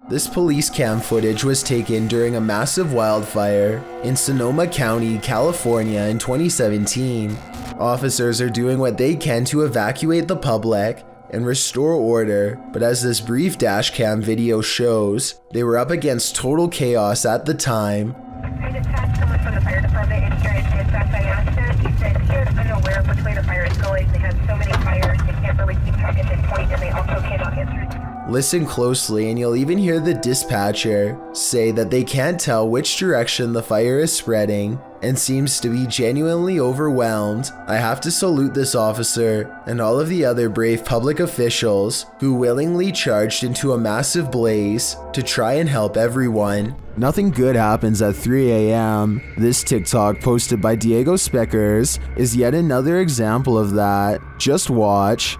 This police cam footage was taken during a massive wildfire in Sonoma County, California in 2017. Officers are doing what they can to evacuate the public and restore order, but as this brief dashcam video shows, they were up against total chaos at the time. I dispatched someone from the fire department and tried to dispatch by accident. He said he is unaware of which way the fire is going. They have so many fires, they can't really keep track at this point, and they also cannot get through. Listen closely and you'll even hear the dispatcher say that they can't tell which direction the fire is spreading and seems to be genuinely overwhelmed. I have to salute this officer and all of the other brave public officials who willingly charged into a massive blaze to try and help everyone. Nothing good happens at 3 a.m. This TikTok posted by Diego Speckers is yet another example of that. Just watch.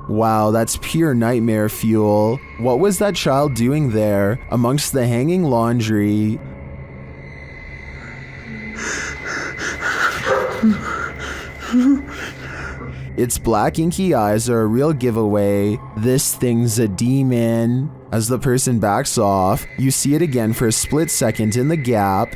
Wow, that's pure nightmare fuel. What was that child doing there amongst the hanging laundry? Its black inky eyes are a real giveaway. This thing's a demon. As the person backs off, you see it again for a split second in the gap.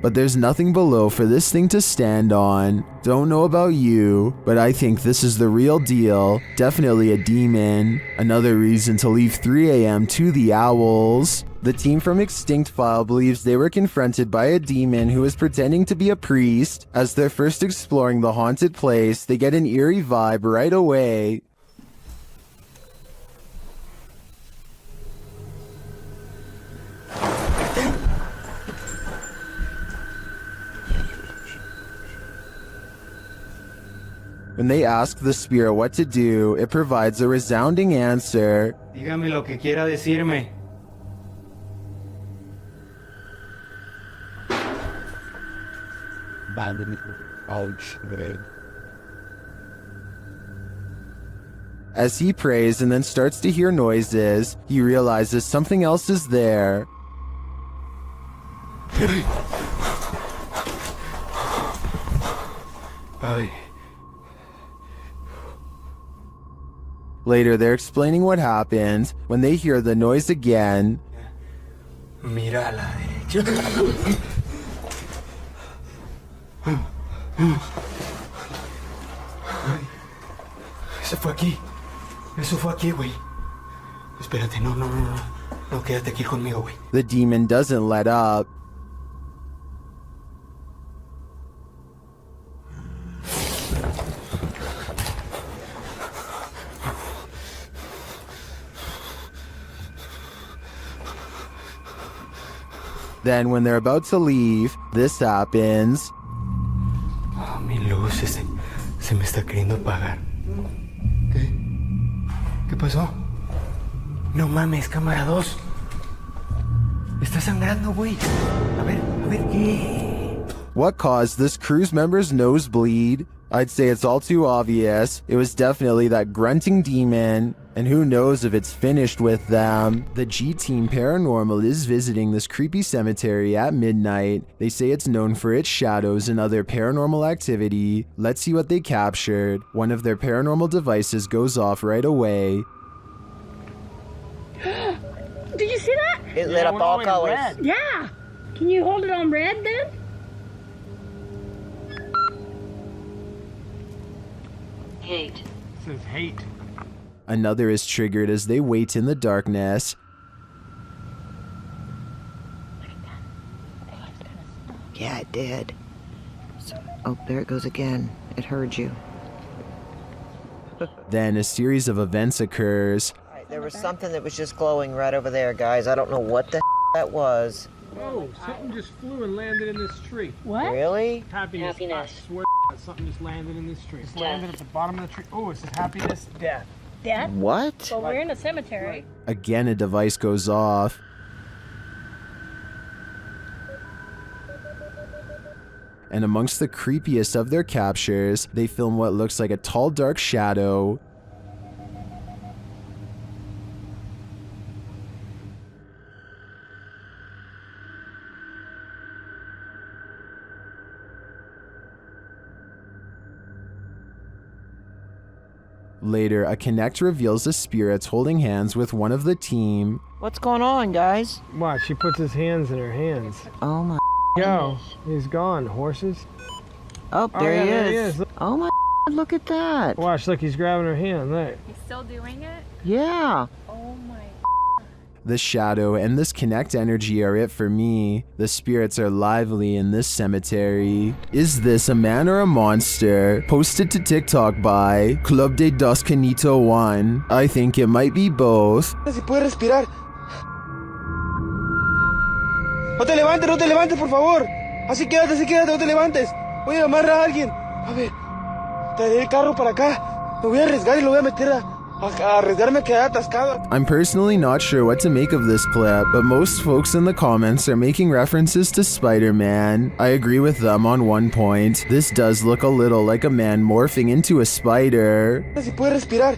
But there's nothing below for this thing to stand on. Don't know about you, but I think this is the real deal. Definitely a demon. Another reason to leave 3 a.m. to the owls. The team from Extinct File believes they were confronted by a demon who is pretending to be a priest. As they're first exploring the haunted place, they get an eerie vibe right away. When they ask the spirit what to do, it provides a resounding answer. Dígame lo que quiera decirme. As he prays and then starts to hear noises, he realizes something else is there. Later, they're explaining what happened when they hear the noise again. Mira a la derecha. Eso fue aquí. Eso fue aquí, güey. Espérate, no. No, quédate aquí conmigo, güey. The demon doesn't let up. Then when they're about to leave, this happens. Oh, mi luz se me está queriendo apagar. ¿Qué? ¿Qué pasó? No mames, cámara 2. Está sangrando, güey. A ver, ¿qué? What caused this crew's member's nosebleed? I'd say it's all too obvious. It was definitely that grunting demon, and who knows if it's finished with them. The G-Team Paranormal is visiting this creepy cemetery at midnight. They say it's known for its shadows and other paranormal activity. Let's see what they captured. One of their paranormal devices goes off right away. Did you see that? It lit up all colors. Red. Yeah. Can you hold it on red then? Hate. It says hate. Another is triggered as they wait in the darkness. Yeah, it did. So, oh, there it goes again. It heard you. Then a series of events occurs. There was something that was just glowing right over there, guys. I don't know what the that was. Whoa, something just flew and landed in this tree. What? Really? Happiness. I swear something just landed in this tree. Just landed at the bottom of the tree. Oh, it says happiness, death. Death? What? Well, we're in a cemetery. Again, a device goes off. And amongst the creepiest of their captures, they film what looks like a tall, dark shadow. Later, a Connect reveals the spirits holding hands with one of the team. What's going on, guys? Watch, she puts his hands in her hands. Oh my. Yo, he's gone. Horses. Oh, there yeah, he there is. he is. Look. Oh my. Look at that. Watch, look, he's grabbing her hand. Look. He's still doing it? Yeah. Oh my. The shadow and this Connect energy are it for me. The spirits are lively in this cemetery. Is this a man or a monster? Posted to TikTok by Club de Dos Canito 1. I think it might be both. Si puede respirar. No te levantes, por favor. Así quédate, no te levantes. Voy a llamar a alguien. A ver, traeré el carro para acá. Me voy a arriesgar y lo voy a meter a arriesgarme a quedar atascado. I'm personally not sure what to make of this clip, but most folks in the comments are making references to SpiderMan. I agree with them on one point. This does look a little like a man morphing into a spider. Si puede respirar.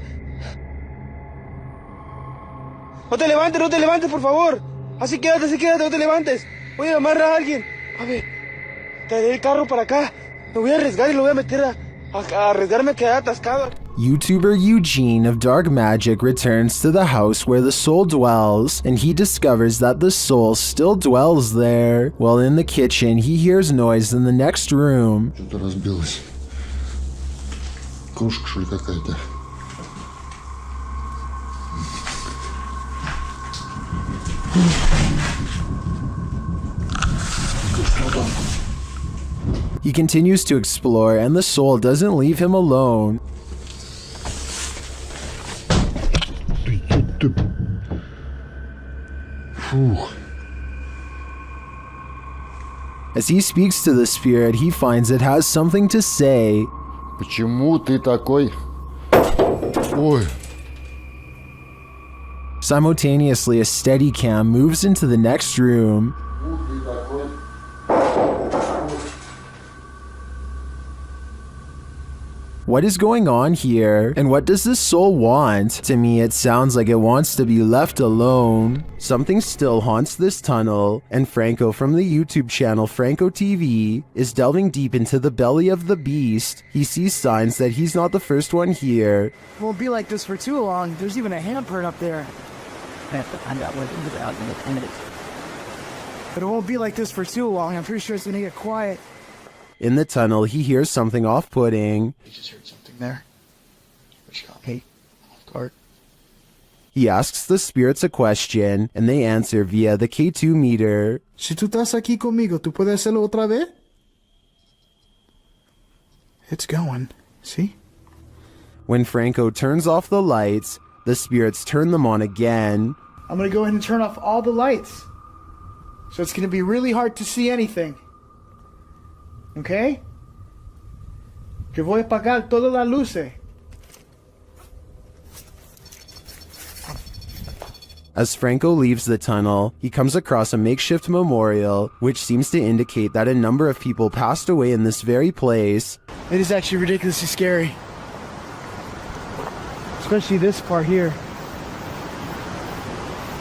No te levantes, por favor. Así quédate, no te levantes. Voy a llamar a alguien. A ver, traeré el carro para acá. Me voy a arriesgar y lo voy a meter a arriesgarme a quedar atascado. YouTuber Eugene of Dark Magic returns to the house where the soul dwells, and he discovers that the soul still dwells there. While in the kitchen, he hears noise in the next room. Что-то разбилось. Кружка, что ли, какая-то. He continues to explore, and the soul doesn't leave him alone. As he speaks to the spirit, he finds it has something to say. Почему ты такой? Ой. Simultaneously, a Steadicam moves into the next room. What is going on here? And what does this soul want? To me, it sounds like it wants to be left alone. Something still haunts this tunnel, and Franco from the YouTube channel Franco TV is delving deep into the belly of the beast. He sees signs that he's not the first one here. It won't be like this for too long. There's even a handprint up there. I have to find out what it's about in 10 minutes. But it won't be like this for too long. I'm pretty sure it's gonna get quiet. In the tunnel, he hears something off-putting. I just heard something there. Which got me off guard. He asks the spirits a question, and they answer via the K2 meter. Si tú estás aquí conmigo, ¿tú puedes hacerlo otra vez? It's going. See? When Franco turns off the lights, the spirits turn them on again. I'm gonna go ahead and turn off all the lights. So it's gonna be really hard to see anything. Okay? Que voy a apagar todas las luces. As Franco leaves the tunnel, he comes across a makeshift memorial, which seems to indicate that a number of people passed away in this very place. It is actually ridiculously scary. Especially this part here.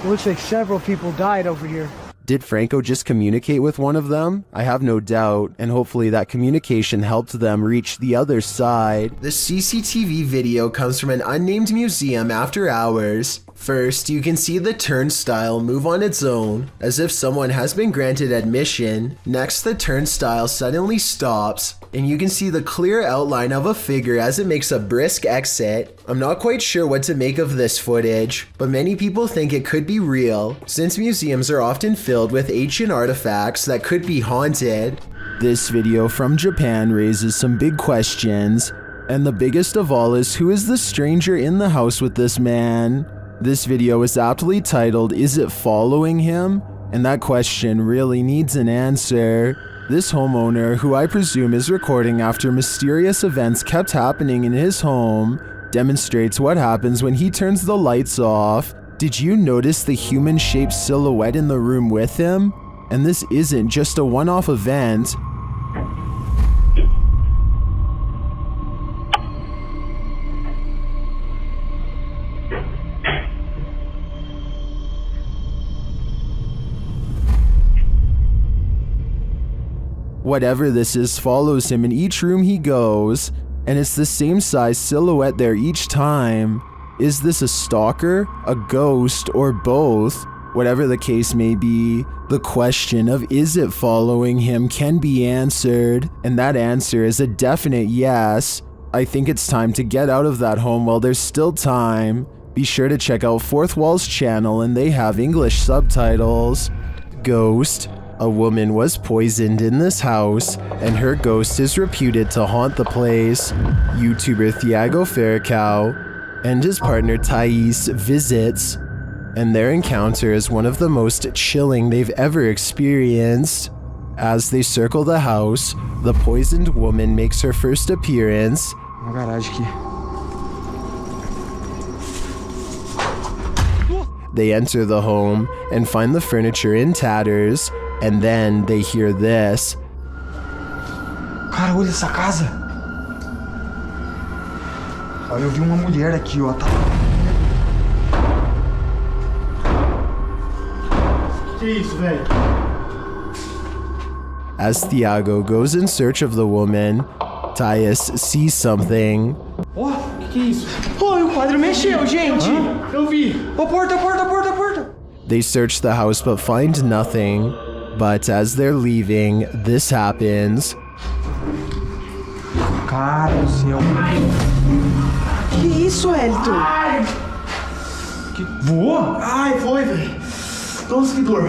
It looks like several people died over here. Did Franco just communicate with one of them? I have no doubt, and hopefully that communication helped them reach the other side. The CCTV video comes from an unnamed museum after hours. First, you can see the turnstile move on its own, as if someone has been granted admission. Next, the turnstile suddenly stops, and you can see the clear outline of a figure as it makes a brisk exit. I'm not quite sure what to make of this footage, but many people think it could be real, since museums are often filled with ancient artifacts that could be haunted. This video from Japan raises some big questions, and the biggest of all is who is the stranger in the house with this man? This video is aptly titled, "Is it following him?" And that question really needs an answer. This homeowner, who I presume is recording after mysterious events kept happening in his home, demonstrates what happens when he turns the lights off. Did you notice the human-shaped silhouette in the room with him? And this isn't just a one-off event. Whatever this is follows him in each room he goes, and it's the same size silhouette there each time. Is this a stalker, a ghost, or both? Whatever the case may be, the question of is it following him can be answered, and that answer is a definite yes. I think it's time to get out of that home while there's still time. Be sure to check out Fourth Wall's channel, and they have English subtitles. Ghost. A woman was poisoned in this house, and her ghost is reputed to haunt the place. YouTuber Thiago Ferracao and his partner Thais visits, and their encounter is one of the most chilling they've ever experienced. As they circle the house, the poisoned woman makes her first appearance. Uma garagem aqui. They enter the home and find the furniture in tatters, and then they hear this. Cara, olha essa casa. Olha, eu vi uma mulher aqui, ó. Que isso, velho? As Thiago goes in search of the woman, Thais sees something. Ó, que é isso? Ó, o quadro mexeu, gente! Eu vi! Ó, porta, porta, porta, porta! They search the house but find nothing. But as they're leaving, this happens. Cara do céu! Que isso, Elton? Ai! Que voou? Ai, foi, velho! Nossa, que dor!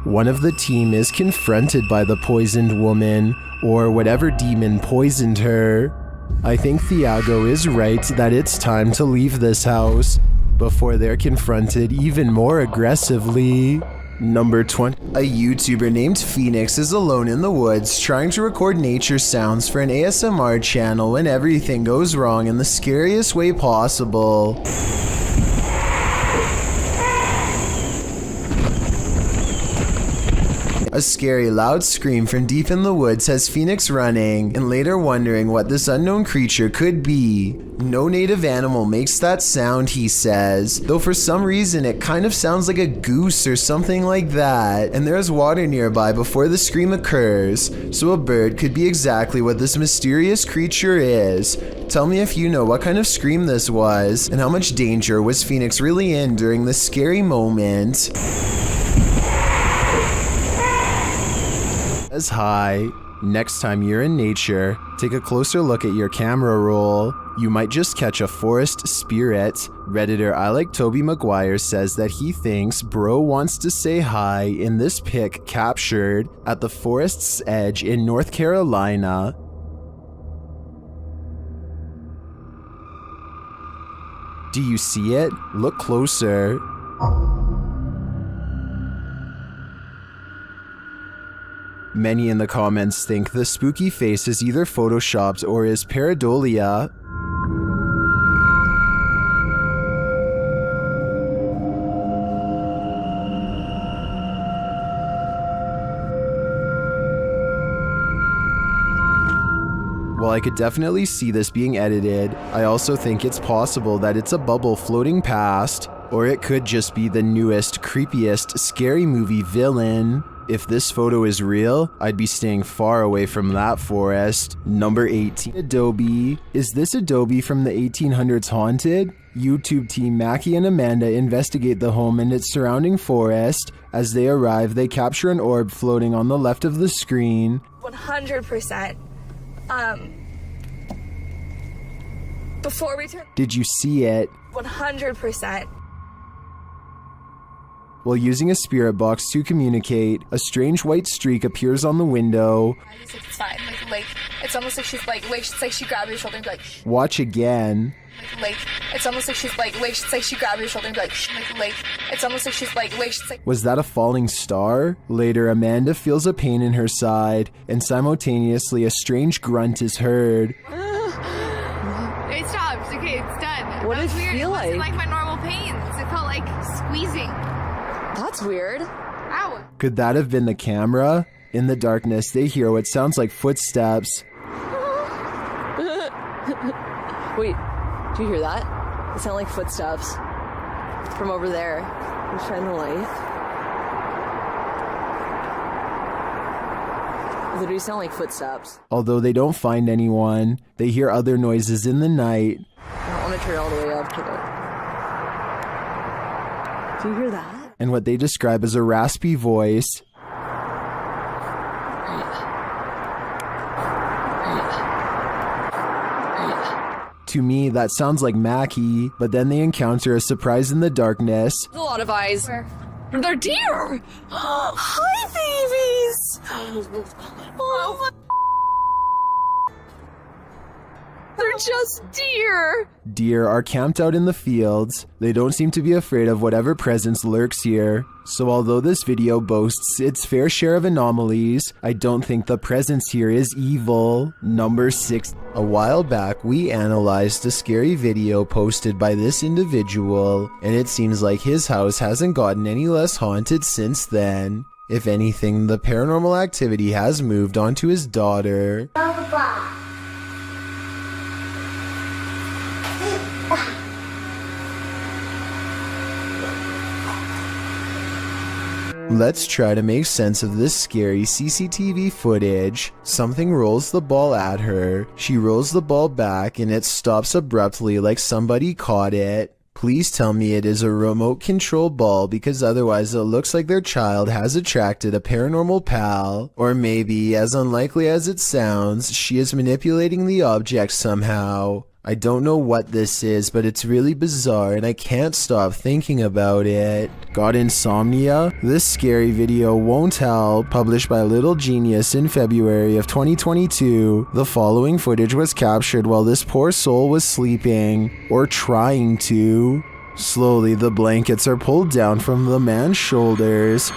One of the team is confronted by the poisoned woman, or whatever demon poisoned her. I think Thiago is right that it's time to leave this house before they're confronted even more aggressively. Number 20. A YouTuber named Phoenix is alone in the woods trying to record nature sounds for an ASMR channel when everything goes wrong in the scariest way possible. A scary loud scream from deep in the woods has Phoenix running and later wondering what this unknown creature could be. No native animal makes that sound, he says, though for some reason it kind of sounds like a goose or something like that, and there's water nearby before the scream occurs, so a bird could be exactly what this mysterious creature is. Tell me if you know what kind of scream this was, and how much danger was Phoenix really in during this scary moment. As hi. Next time you're in nature, take a closer look at your camera roll. You might just catch a forest spirit. Redditor I Like Toby Maguire says that he thinks bro wants to say hi in this pic captured at the forest's edge in North Carolina. Do you see it? Look closer. Many in the comments think the spooky face is either photoshopped or is pareidolia. While I could definitely see this being edited, I also think it's possible that it's a bubble floating past, or it could just be the newest, creepiest, scary movie villain. If this photo is real, I'd be staying far away from that forest. Number 18. Adobe. Is this Adobe from the 1800s haunted? YouTube team Mackie and Amanda investigate the home and its surrounding forest. As they arrive, they capture an orb floating on the left of the screen. 100%. Before we turn... Did you see it? 100%. While using a spirit box to communicate, a strange white streak appears on the window. It's fine. Like, it's almost like she's like she grabbed your shoulder and be like... Watch again. Like, it's almost like she's like she grabbed your shoulder and be like... it's almost like she's like... Was that a falling star? Later, Amanda feels a pain in her side, and simultaneously a strange grunt is heard. It stopped. Okay, it's done. What did it feel like? It wasn't like my normal pains. It felt like squeezing. That's weird. Ow. Could that have been the camera? In the darkness, they hear what sounds like footsteps. Wait, do you hear that? It sounds like footsteps from over there. Let's shine the light. literally sound like footsteps. Although they don't find anyone, they hear other noises in the night. I don't want to turn all the way up to it. Do you hear that? And what they describe as a raspy voice. To me, that sounds like Mackie, but then they encounter a surprise in the darkness. There's a lot of eyes. They're deer! Hi, babies! Oh my... They're just deer! Deer are camped out in the fields. They don't seem to be afraid of whatever presence lurks here. So although this video boasts its fair share of anomalies, I don't think the presence here is evil. Number 6. A while back, we analyzed a scary video posted by this individual, and it seems like his house hasn't gotten any less haunted since then. If anything, the Paranormal Activity has moved on to his daughter. Let's try to make sense of this scary CCTV footage. Something rolls the ball at her. She rolls the ball back and it stops abruptly like somebody caught it. Please tell me it is a remote control ball, because otherwise it looks like their child has attracted a paranormal pal. Or maybe, as unlikely as it sounds, she is manipulating the object somehow. I don't know what this is, but it's really bizarre and I can't stop thinking about it. Got insomnia? This scary video won't help. Published by Little Genius in February of 2022. The following footage was captured while this poor soul was sleeping, or trying to. Slowly, the blankets are pulled down from the man's shoulders.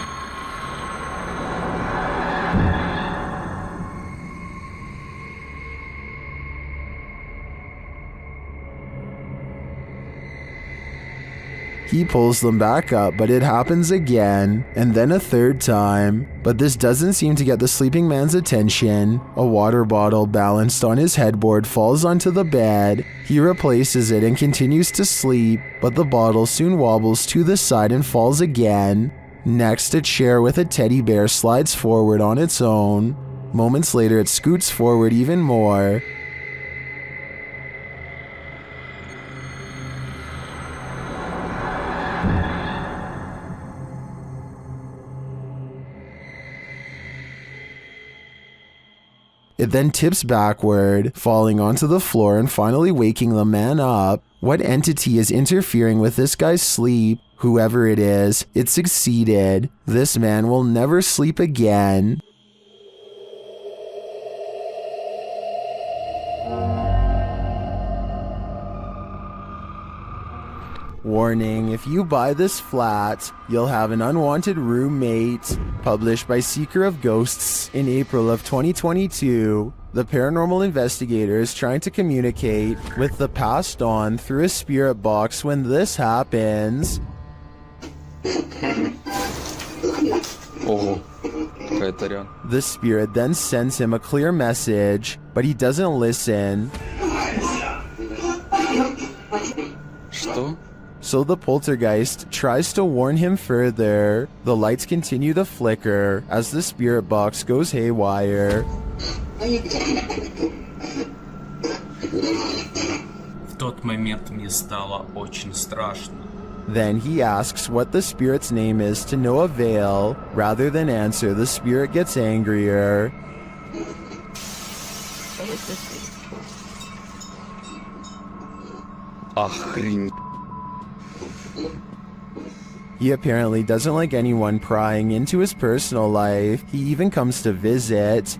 He pulls them back up, but it happens again, and then a third time. But this doesn't seem to get the sleeping man's attention. A water bottle balanced on his headboard falls onto the bed. He replaces it and continues to sleep, but the bottle soon wobbles to the side and falls again. Next, a chair with a teddy bear slides forward on its own. Moments later, it scoots forward even more. It then tips backward, falling onto the floor and finally waking the man up. What entity is interfering with this guy's sleep? Whoever it is, it succeeded. This man will never sleep again. Warning, if you buy this flat, you'll have an unwanted roommate. Published by Seeker of Ghosts in April of 2022. The paranormal investigator is trying to communicate with the passed on through a spirit box when this happens. The spirit then sends him a clear message, but he doesn't listen. So the poltergeist tries to warn him further. The lights continue to flicker as the spirit box goes haywire. В тот момент мне стало очень страшно. Then he asks what the spirit's name is to no avail. Rather than answer, the spirit gets angrier. Охрень. He apparently doesn't like anyone prying into his personal life. He even comes to visit.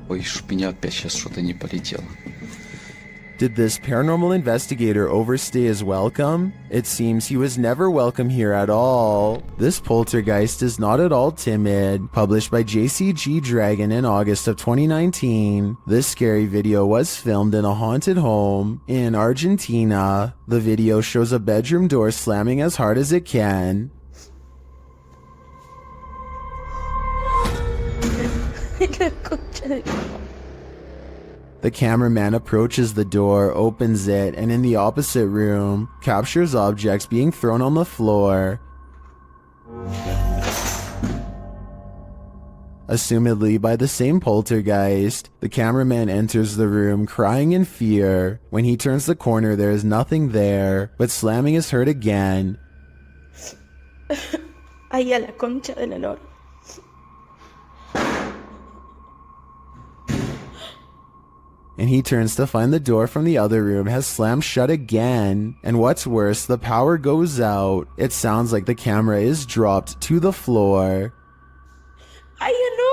Ой, чтоб меня опять сейчас что-то не полетело. Did this paranormal investigator overstay his welcome? It seems he was never welcome here at all. This poltergeist is not at all timid. Published by JCG Dragon in August of 2019. This scary video was filmed in a haunted home in Argentina. The video shows a bedroom door slamming as hard as it can. The cameraman approaches the door, opens it, and in the opposite room, captures objects being thrown on the floor. Assumedly by the same poltergeist, the cameraman enters the room crying in fear. When he turns the corner, there is nothing there, but slamming is heard again. Ay, a la concha de la lora. And he turns to find the door from the other room has slammed shut again. And what's worse, the power goes out. It sounds like the camera is dropped to the floor. Ay, no.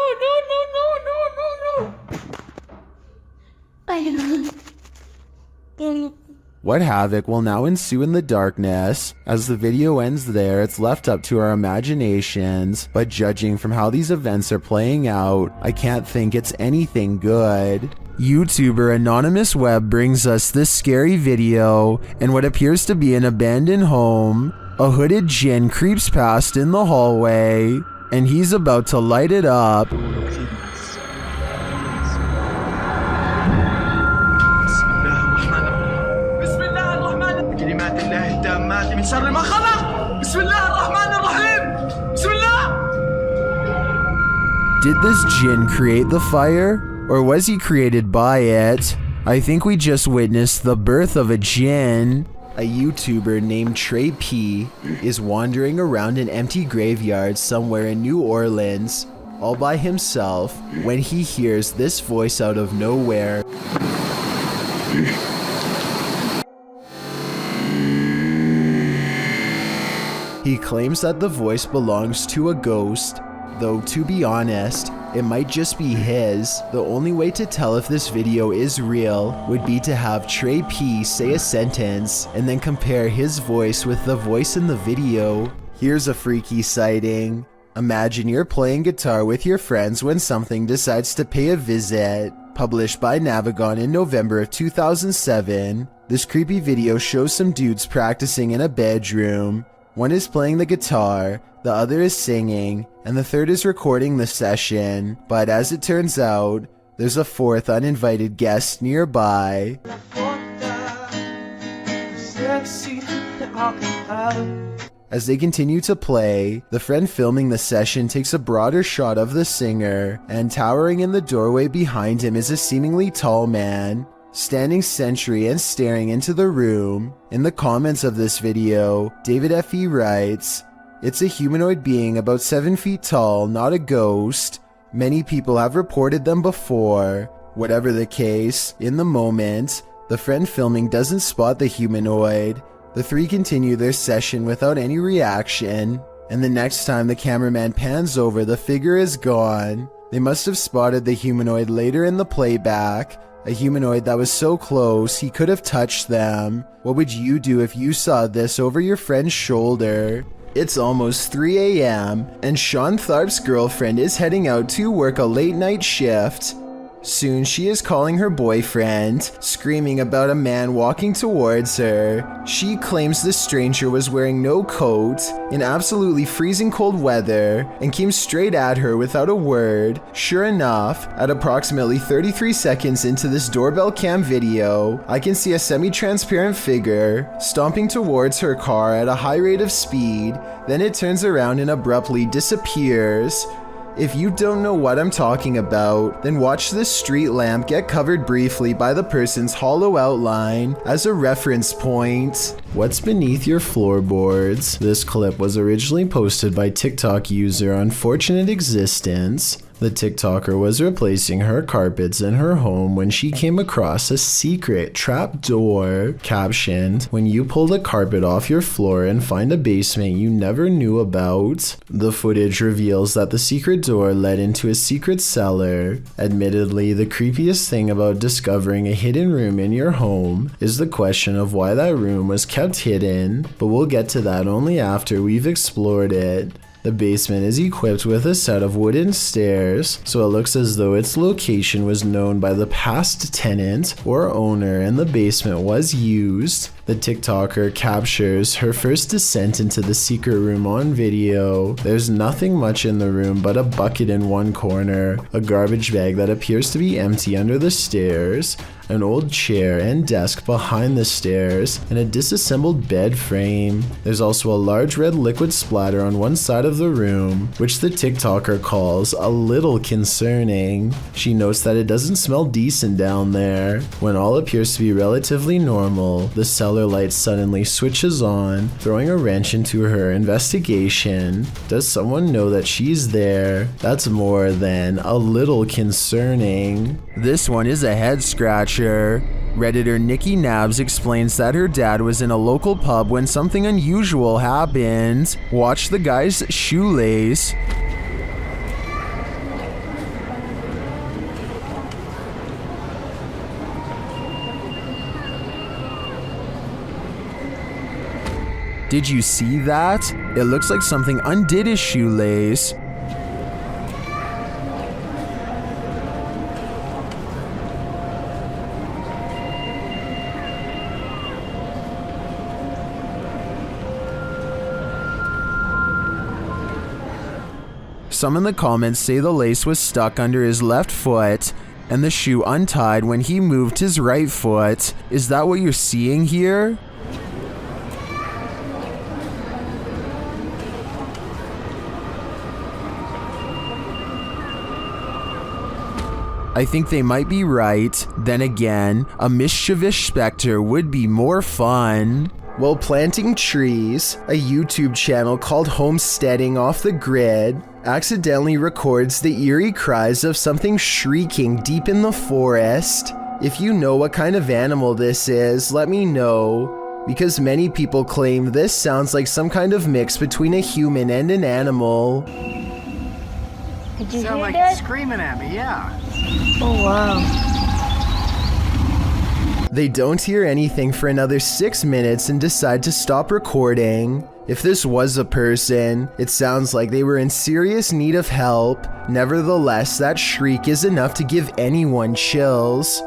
Ay, no. What havoc will now ensue in the darkness? As the video ends there, it's left up to our imaginations, but judging from how these events are playing out, I can't think it's anything good. YouTuber Anonymous Web brings us this scary video in what appears to be an abandoned home. A hooded djinn creeps past in the hallway, and he's about to light it up. Did this djinn create the fire? Or was he created by it? I think we just witnessed the birth of a djinn. A YouTuber named Trey P is wandering around an empty graveyard somewhere in New Orleans, all by himself, when he hears this voice out of nowhere. He claims that the voice belongs to a ghost, though to be honest, it might just be his. The only way to tell if this video is real would be to have Trey P say a sentence and then compare his voice with the voice in the video. Here's a freaky sighting. Imagine you're playing guitar with your friends when something decides to pay a visit. Published by Navigon in November of 2007, this creepy video shows some dudes practicing in a bedroom. One is playing the guitar, the other is singing, and the third is recording the session. But as it turns out, there's a fourth uninvited guest nearby. As they continue to play, the friend filming the session takes a broader shot of the singer, and towering in the doorway behind him is a seemingly tall man, standing sentry and staring into the room. In the comments of this video, David F.E. writes, "It's a humanoid being about 7 feet tall, not a ghost. Many people have reported them before." Whatever the case, in the moment, the friend filming doesn't spot the humanoid. The three continue their session without any reaction, and the next time the cameraman pans over, the figure is gone. They must have spotted the humanoid later in the playback, a humanoid that was so close he could have touched them. What would you do if you saw this over your friend's shoulder? It's almost 3 a.m. and Sean Tharp's girlfriend is heading out to work a late night shift. Soon she is calling her boyfriend, screaming about a man walking towards her. She claims the stranger was wearing no coat in absolutely freezing cold weather and came straight at her without a word. Sure enough, at approximately 33 seconds into this doorbell cam video, I can see a semi-transparent figure stomping towards her car at a high rate of speed. Then it turns around and abruptly disappears. If you don't know what I'm talking about, then watch this street lamp get covered briefly by the person's hollow outline as a reference point. What's beneath your floorboards? This clip was originally posted by TikTok user Unfortunate Existence. The TikToker was replacing her carpets in her home when she came across a secret trap door captioned, "When you pull the carpet off your floor and find a basement you never knew about." The footage reveals that the secret door led into a secret cellar. Admittedly, the creepiest thing about discovering a hidden room in your home is the question of why that room was kept hidden, but we'll get to that only after we've explored it. The basement is equipped with a set of wooden stairs, so it looks as though its location was known by the past tenant or owner and the basement was used. The TikToker captures her first descent into the secret room on video. There's nothing much in the room but a bucket in one corner, a garbage bag that appears to be empty under the stairs, an old chair and desk behind the stairs, and a disassembled bed frame. There's also a large red liquid splatter on one side of the room, which the TikToker calls a little concerning. She notes that it doesn't smell decent down there. When all appears to be relatively normal, the cellar light suddenly switches on, throwing a wrench into her investigation. Does someone know that she's there? That's more than a little concerning. This one is a head scratcher. Redditor Nikki Nabs explains that her dad was in a local pub when something unusual happened. Watch the guy's shoelace. Did you see that? It looks like something undid his shoelace. Some in the comments say the lace was stuck under his left foot and the shoe untied when he moved his right foot. Is that what you're seeing here? I think they might be right. Then again, a mischievous specter would be more fun. While planting trees, a YouTube channel called Homesteading Off the Grid accidentally records the eerie cries of something shrieking deep in the forest. If you know what kind of animal this is, let me know, because many people claim this sounds like some kind of mix between a human and an animal. Did you sound like it's screaming at me, yeah. Oh, wow. They don't hear anything for another 6 minutes and decide to stop recording. If this was a person, it sounds like they were in serious need of help. Nevertheless, that shriek is enough to give anyone chills.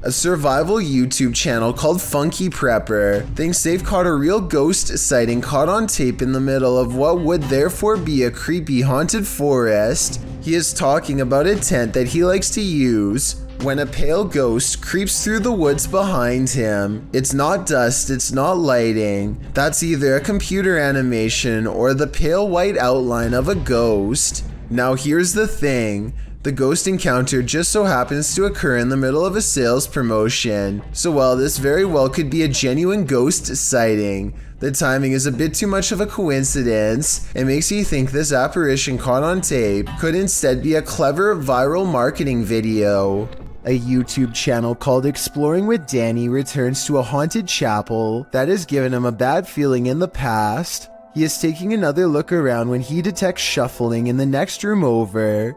A survival YouTube channel called Funky Prepper thinks they've caught a real ghost sighting caught on tape in the middle of what would therefore be a creepy haunted forest. He is talking about a tent that he likes to use when a pale ghost creeps through the woods behind him. It's not dust, it's not lighting. That's either a computer animation or the pale white outline of a ghost. Now here's the thing. The ghost encounter just so happens to occur in the middle of a sales promotion. So while this very well could be a genuine ghost sighting, the timing is a bit too much of a coincidence. It makes you think this apparition caught on tape could instead be a clever viral marketing video. A YouTube channel called Exploring with Danny returns to a haunted chapel that has given him a bad feeling in the past. He is taking another look around when he detects shuffling in the next room over.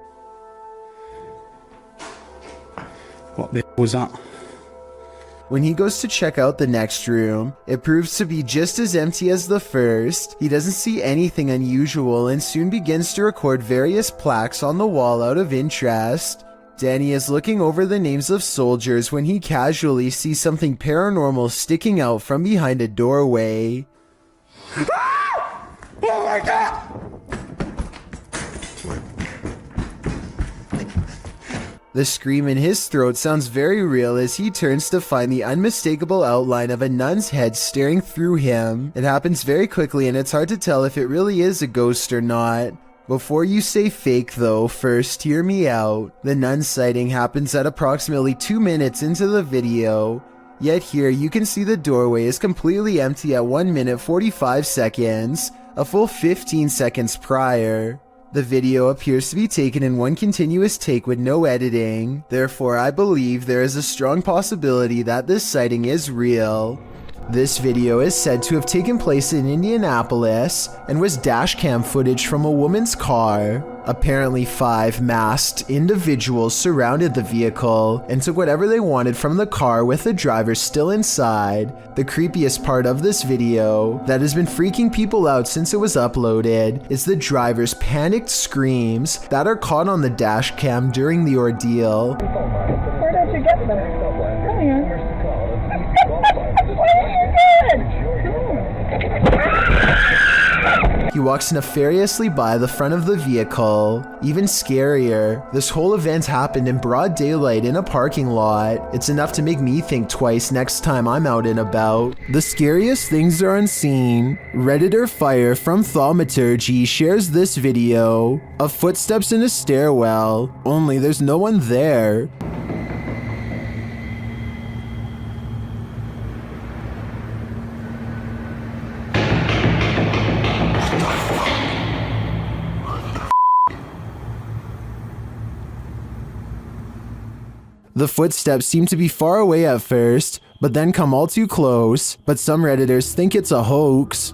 What the hell was that? When he goes to check out the next room, it proves to be just as empty as the first. He doesn't see anything unusual and soon begins to record various plaques on the wall out of interest. Danny is looking over the names of soldiers when he casually sees something paranormal sticking out from behind a doorway. Oh my god! The scream in his throat sounds very real as he turns to find the unmistakable outline of a nun's head staring through him. It happens very quickly and it's hard to tell if it really is a ghost or not. Before you say fake though, first hear me out. The nun sighting happens at approximately 2 minutes into the video. Yet here you can see the doorway is completely empty at 1 minute 45 seconds, a full 15 seconds prior. The video appears to be taken in one continuous take with no editing. Therefore, I believe there is a strong possibility that this sighting is real. This video is said to have taken place in Indianapolis and was dashcam footage from a woman's car. Apparently 5 masked individuals surrounded the vehicle and took whatever they wanted from the car with the driver still inside. The creepiest part of this video that has been freaking people out since it was uploaded is the driver's panicked screams that are caught on the dash cam during the ordeal. Where did you get them? Come here. What are you doing? He walks nefariously by the front of the vehicle. Even scarier, this whole event happened in broad daylight in a parking lot. It's enough to make me think twice next time I'm out and about. The scariest things are unseen. Redditor Fire from Thaumaturgy shares this video of footsteps in a stairwell, only there's no one there. The footsteps seem to be far away at first, but then come all too close, but some Redditors think it's a hoax.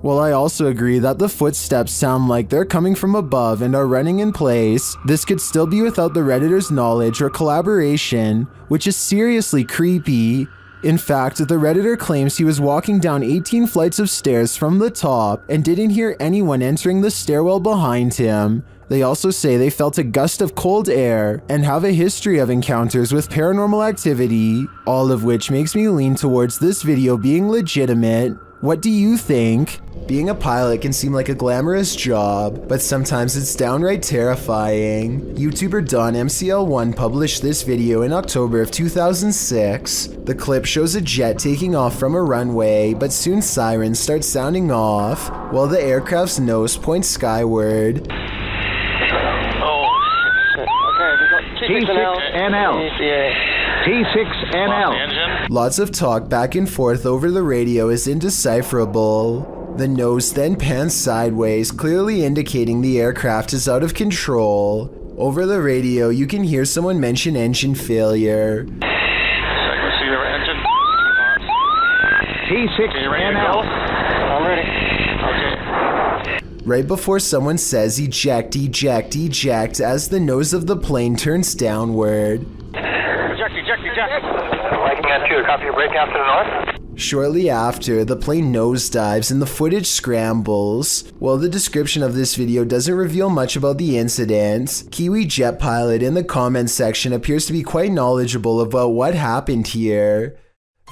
While I also agree that the footsteps sound like they're coming from above and are running in place, this could still be without the Redditor's knowledge or collaboration, which is seriously creepy. In fact, the Redditor claims he was walking down 18 flights of stairs from the top and didn't hear anyone entering the stairwell behind him. They also say they felt a gust of cold air and have a history of encounters with paranormal activity, all of which makes me lean towards this video being legitimate. What do you think? Being a pilot can seem like a glamorous job, but sometimes it's downright terrifying. YouTuber DonMCL1 published this video in October of 2006. The clip shows a jet taking off from a runway, but soon sirens start sounding off, while the aircraft's nose points skyward. T6NL. T6NL. Lots of talk back and forth over the radio is indecipherable. The nose then pans sideways, clearly indicating the aircraft is out of control. Over the radio, you can hear someone mention engine failure. T6NL. I'm ready. Okay. Right before someone says eject, eject, eject as the nose of the plane turns downward. Copy your break after the north. Shortly after, the plane nosedives and the footage scrambles. While the description of this video doesn't reveal much about the incident, Kiwi Jet Pilot in the comments section appears to be quite knowledgeable about what happened here.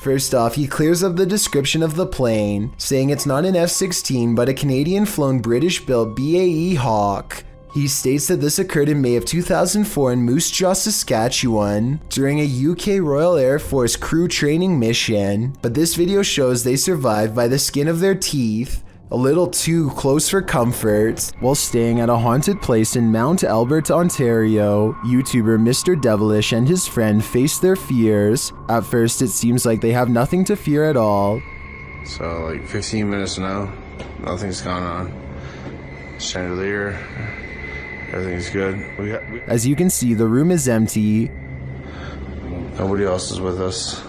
First off, he clears up the description of the plane, saying it's not an F-16 but a Canadian-flown British-built BAE Hawk. He states that this occurred in May of 2004 in Moose Jaw, Saskatchewan, during a UK Royal Air Force crew training mission, but this video shows they survived by the skin of their teeth, a little too close for comfort. While staying at a haunted place in Mount Albert, Ontario, YouTuber Mr. Devilish and his friend face their fears. At first, it seems like they have nothing to fear at all. So, like 15 minutes now, nothing's gone on. Chandelier. Everything's good. As you can see, the room is empty. Nobody else is with us.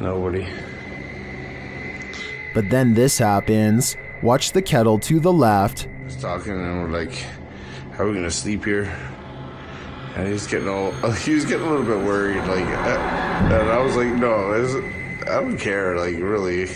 Nobody. But then this happens. Watch the kettle to the left. I was talking and we're like, how are we gonna sleep here? And he was getting a little bit worried, like, and I was like, no, I don't care, like, really.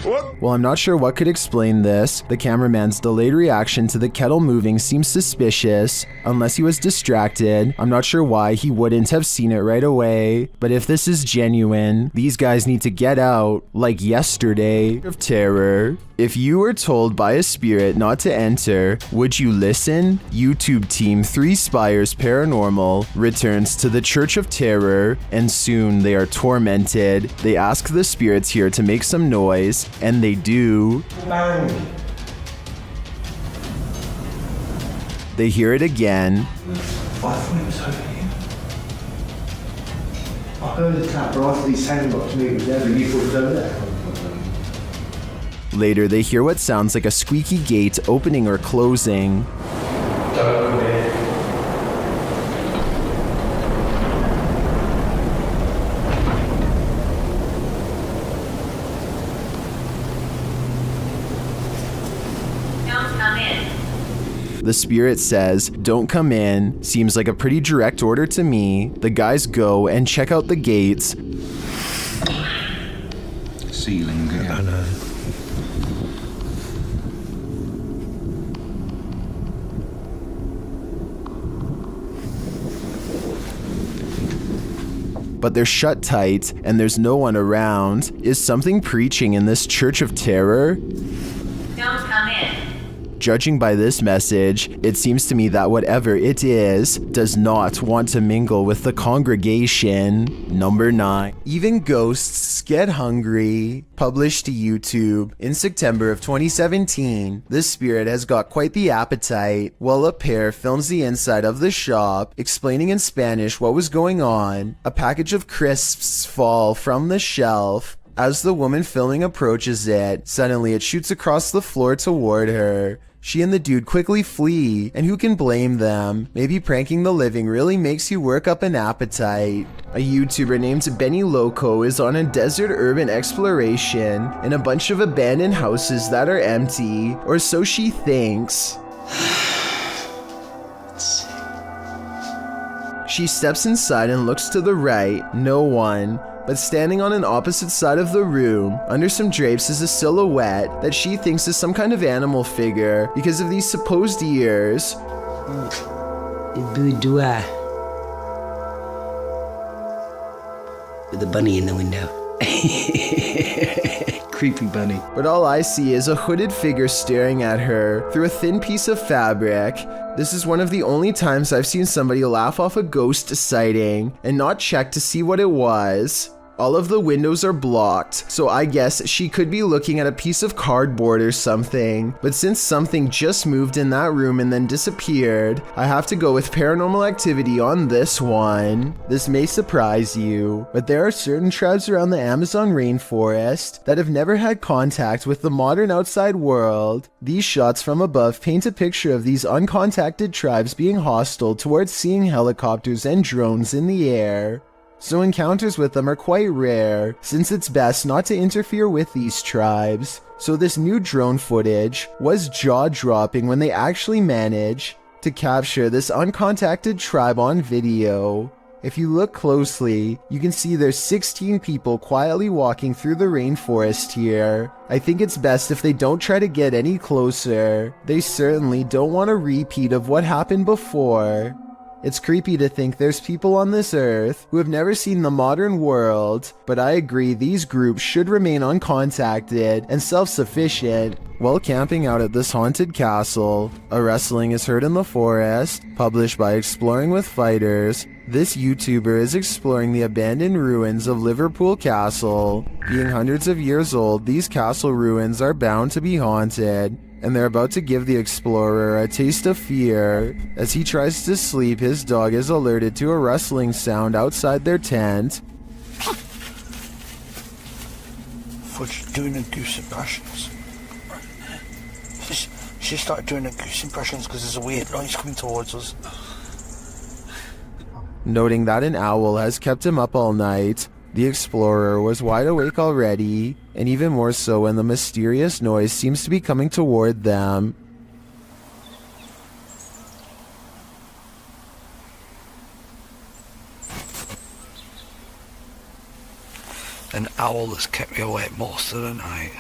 What? Well, I'm not sure what could explain this. The cameraman's delayed reaction to the kettle moving seems suspicious. Unless he was distracted, I'm not sure why he wouldn't have seen it right away. But if this is genuine, these guys need to get out, like yesterday, of terror. If you were told by a spirit not to enter, would you listen? YouTube team 3 Spires Paranormal returns to the Church of Terror, and soon they are tormented. They ask the spirits here to make some noise, and they do. They hear it again. I thought it was over here. I heard the tap right after these sound box moving together and you thought it was over there. Later, they hear what sounds like a squeaky gate opening or closing. The spirit says, "Don't come in." Seems like a pretty direct order to me. The guys go and check out the gates. Ceiling, yeah. I know. But they're shut tight and there's no one around. Is something preaching in this church of terror? Don't come in. Judging by this message, it seems to me that whatever it is does not want to mingle with the congregation. Number 9. Even ghosts get hungry. Published to YouTube in September of 2017. This spirit has got quite the appetite. While a pair films the inside of the shop, explaining in Spanish what was going on, a package of crisps fall from the shelf. As the woman filming approaches it, suddenly it shoots across the floor toward her. She and the dude quickly flee, and who can blame them? Maybe pranking the living really makes you work up an appetite. A YouTuber named Benny Loco is on a desert urban exploration in a bunch of abandoned houses that are empty, or so she thinks. She steps inside and looks to the right, no one. But standing on an opposite side of the room, under some drapes, is a silhouette that she thinks is some kind of animal figure because of these supposed ears. Boudoir. With a bunny in the window. Creepy bunny. But all I see is a hooded figure staring at her through a thin piece of fabric. This is one of the only times I've seen somebody laugh off a ghost sighting and not check to see what it was. All of the windows are blocked, so I guess she could be looking at a piece of cardboard or something. But since something just moved in that room and then disappeared, I have to go with Paranormal Activity on this one. This may surprise you, but there are certain tribes around the Amazon rainforest that have never had contact with the modern outside world. These shots from above paint a picture of these uncontacted tribes being hostile towards seeing helicopters and drones in the air. So encounters with them are quite rare, since it's best not to interfere with these tribes. So this new drone footage was jaw-dropping when they actually managed to capture this uncontacted tribe on video. If you look closely, you can see there's 16 people quietly walking through the rainforest here. I think it's best if they don't try to get any closer. They certainly don't want a repeat of what happened before. It's creepy to think there's people on this earth who have never seen the modern world, but I agree these groups should remain uncontacted and self-sufficient. While camping out at this haunted castle, a rustling is heard in the forest. Published by Exploring with Fighters, this YouTuber is exploring the abandoned ruins of Liverpool Castle. Being hundreds of years old, these castle ruins are bound to be haunted, and they're about to give the explorer a taste of fear. As he tries to sleep, his dog is alerted to a rustling sound outside their tent. Thought she was doing the goose impressions. She started doing the goose impressions because there's a weird noise coming towards us. Noting that an owl has kept him up all night, the explorer was wide awake already, and even more so when the mysterious noise seems to be coming toward them. An owl has kept me awake most of the night.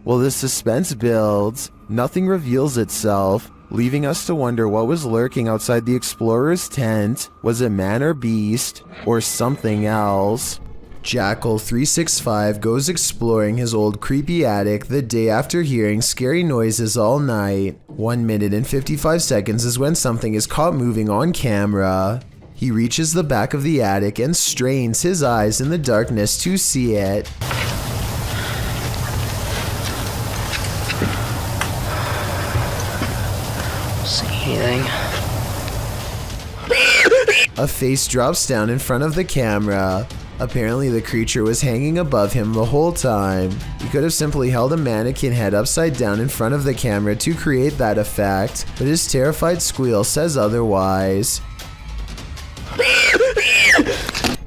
While the suspense builds, nothing reveals itself, leaving us to wonder what was lurking outside the explorer's tent. Was it man or beast, or something else? Jackal 365 goes exploring his old creepy attic the day after hearing scary noises all night. 1 minute and 55 seconds is when something is caught moving on camera. He reaches the back of the attic and strains his eyes in the darkness to see it. See anything? A face drops down in front of the camera. Apparently the creature was hanging above him the whole time. He could have simply held a mannequin head upside down in front of the camera to create that effect, but his terrified squeal says otherwise.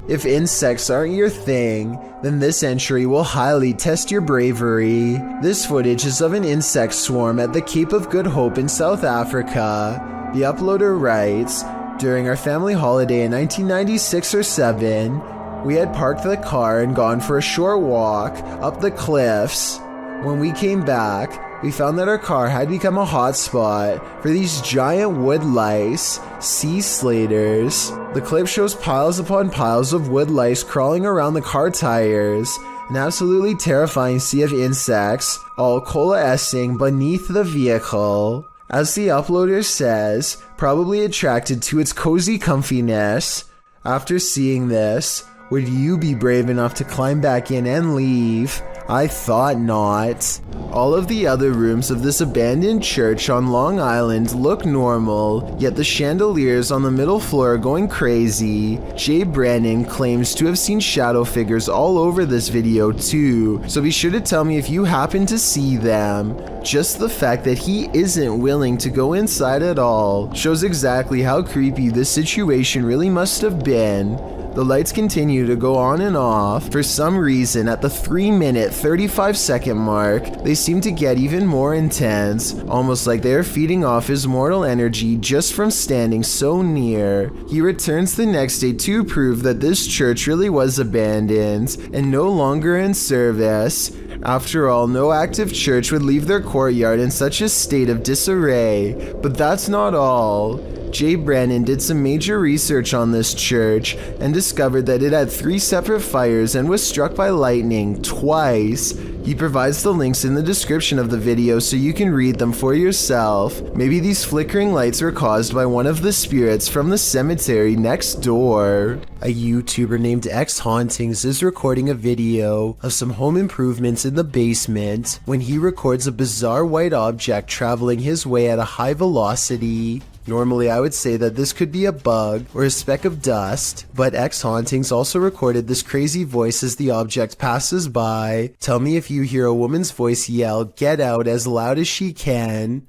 If insects aren't your thing, then this entry will highly test your bravery. This footage is of an insect swarm at the Cape of Good Hope in South Africa. The uploader writes, "During our family holiday in 1996 or 7, we had parked the car and gone for a short walk up the cliffs. When we came back, we found that our car had become a hotspot for these giant wood lice, sea slaters. The clip shows piles upon piles of wood lice crawling around the car tires, an absolutely terrifying sea of insects, all coalescing beneath the vehicle. As the uploader says, probably attracted to its cozy comfiness. After seeing this, would you be brave enough to climb back in and leave? I thought not." All of the other rooms of this abandoned church on Long Island look normal, yet the chandeliers on the middle floor are going crazy. Jay Brandon claims to have seen shadow figures all over this video too, so be sure to tell me if you happen to see them. Just the fact that he isn't willing to go inside at all shows exactly how creepy this situation really must have been. The lights continue to go on and off. For some reason, at the 3-minute 35-second mark, they seem to get even more intense, almost like they are feeding off his mortal energy just from standing so near. He returns the next day to prove that this church really was abandoned and no longer in service. After all, no active church would leave their courtyard in such a state of disarray. But that's not all. Jay Brandon did some major research on this church and discovered that it had 3 separate fires and was struck by lightning twice. He provides the links in the description of the video so you can read them for yourself. Maybe these flickering lights were caused by one of the spirits from the cemetery next door. A YouTuber named X Hauntings is recording a video of some home improvements in the basement when he records a bizarre white object traveling his way at a high velocity. Normally I would say that this could be a bug or a speck of dust, but X Hauntings also recorded this crazy voice as the object passes by. Tell me if you hear a woman's voice yell, "Get out," as loud as she can.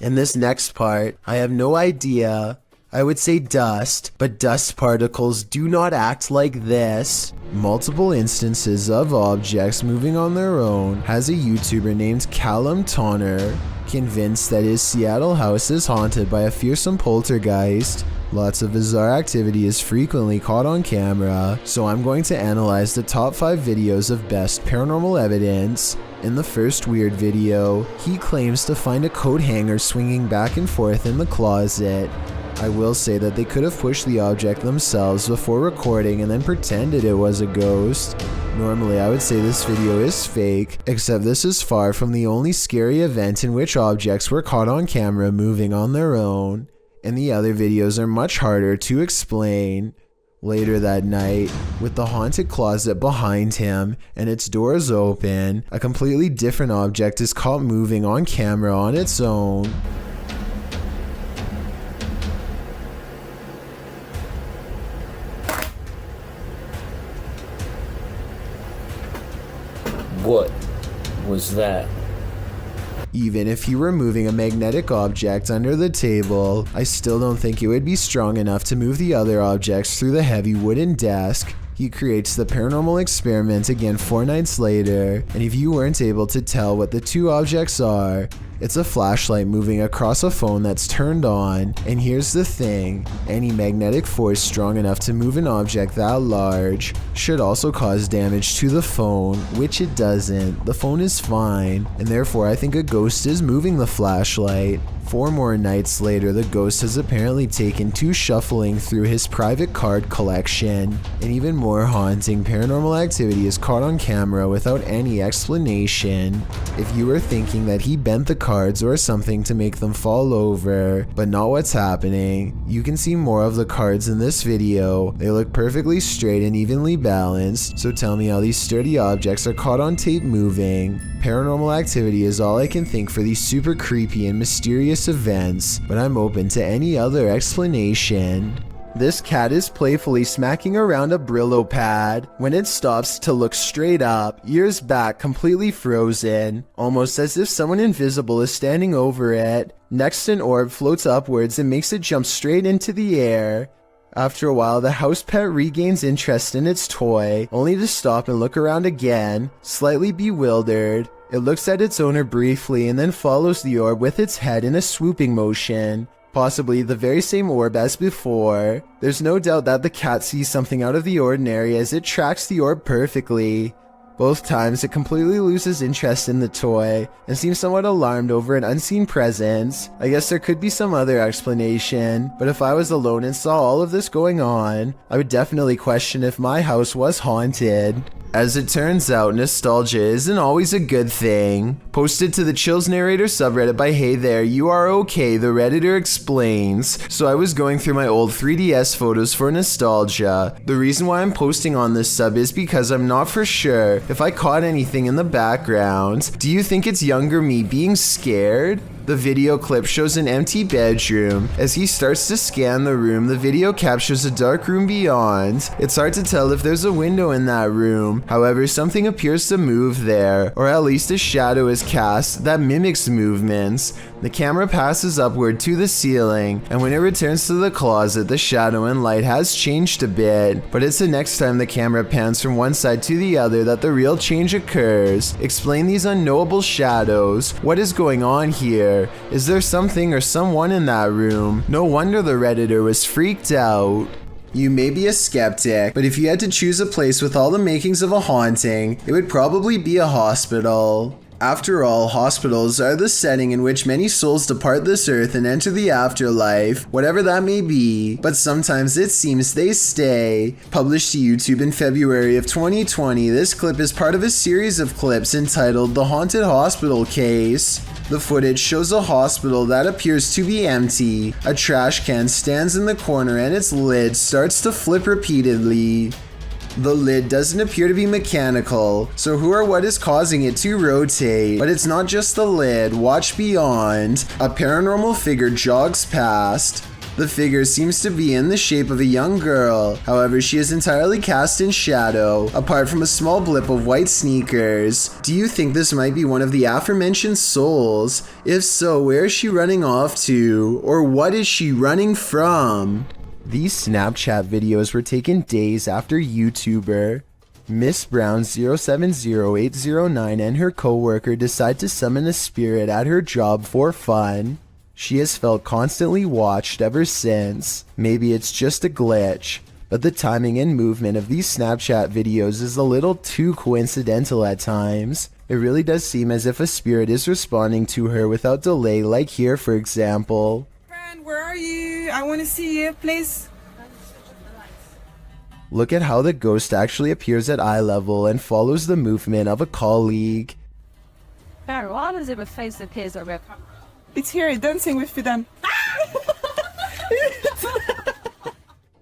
In this next part, I have no idea. I would say dust, but dust particles do not act like this. Multiple instances of objects moving on their own has a YouTuber named Callum Tonner convinced that his Seattle house is haunted by a fearsome poltergeist. Lots of bizarre activity is frequently caught on camera, so I'm going to analyze the top 5 videos of best paranormal evidence. In the first weird video, he claims to find a coat hanger swinging back and forth in the closet. I will say that they could have pushed the object themselves before recording and then pretended it was a ghost. Normally I would say this video is fake, except this is far from the only scary event in which objects were caught on camera moving on their own, and the other videos are much harder to explain. Later that night, with the haunted closet behind him and its doors open, a completely different object is caught moving on camera on its own. What was that? Even if you were moving a magnetic object under the table, I still don't think it would be strong enough to move the other objects through the heavy wooden desk. He creates the paranormal experiment again 4 nights later, and if you weren't able to tell what the 2 objects are, it's a flashlight moving across a phone that's turned on. And here's the thing, any magnetic force strong enough to move an object that large should also cause damage to the phone, which it doesn't. The phone is fine, and therefore I think a ghost is moving the flashlight. 4 more nights later, the ghost has apparently taken to shuffling through his private card collection. And even more haunting, Paranormal Activity is caught on camera without any explanation. If you were thinking that he bent the card cards or something to make them fall over, but not what's happening. You can see more of the cards in this video. They look perfectly straight and evenly balanced, so tell me how these sturdy objects are caught on tape moving. Paranormal Activity is all I can think for these super creepy and mysterious events, but I'm open to any other explanation. This cat is playfully smacking around a Brillo pad when it stops to look straight up, ears back completely frozen, almost as if someone invisible is standing over it. Next, an orb floats upwards and makes it jump straight into the air. After a while, the house pet regains interest in its toy, only to stop and look around again, slightly bewildered. It looks at its owner briefly and then follows the orb with its head in a swooping motion. Possibly the very same orb as before. There's no doubt that the cat sees something out of the ordinary as it tracks the orb perfectly. Both times it completely loses interest in the toy and seems somewhat alarmed over an unseen presence. I guess there could be some other explanation, but if I was alone and saw all of this going on, I would definitely question if my house was haunted. As it turns out, nostalgia isn't always a good thing. Posted to the Chills Narrator subreddit by Hey There, You Are Okay, the Redditor explains. So I was going through my old 3DS photos for nostalgia. The reason why I'm posting on this sub is because I'm not for sure if I caught anything in the background. Do you think it's younger me being scared? The video clip shows an empty bedroom. As he starts to scan the room, the video captures a dark room beyond. It's hard to tell if there's a window in that room. However, something appears to move there, or at least a shadow is cast that mimics movements. The camera passes upward to the ceiling, and when it returns to the closet, the shadow and light has changed a bit. But it's the next time the camera pans from one side to the other that the real change occurs. Explain these unknowable shadows. What is going on here? Is there something or someone in that room? No wonder the Redditor was freaked out. You may be a skeptic, but if you had to choose a place with all the makings of a haunting, it would probably be a hospital. After all, hospitals are the setting in which many souls depart this earth and enter the afterlife, whatever that may be, but sometimes it seems they stay. Published to YouTube in February of 2020, this clip is part of a series of clips entitled The Haunted Hospital Case. The footage shows a hospital that appears to be empty. A trash can stands in the corner and its lid starts to flip repeatedly. The lid doesn't appear to be mechanical, so who or what is causing it to rotate? But it's not just the lid. Watch beyond. A paranormal figure jogs past. The figure seems to be in the shape of a young girl, however she is entirely cast in shadow, apart from a small blip of white sneakers. Do you think this might be one of the aforementioned souls? If so, where is she running off to? Or what is she running from? These Snapchat videos were taken days after YouTuber Miss Brown 070809 and her co-worker decide to summon a spirit at her job for fun. She has felt constantly watched ever since. Maybe it's just a glitch, but the timing and movement of these Snapchat videos is a little too coincidental at times. It really does seem as if a spirit is responding to her without delay, like here for example. Where are you? I want to see you, please. Look at how the ghost actually appears at eye level and follows the movement of a colleague. Why does it face appears over? It's here, dancing with them.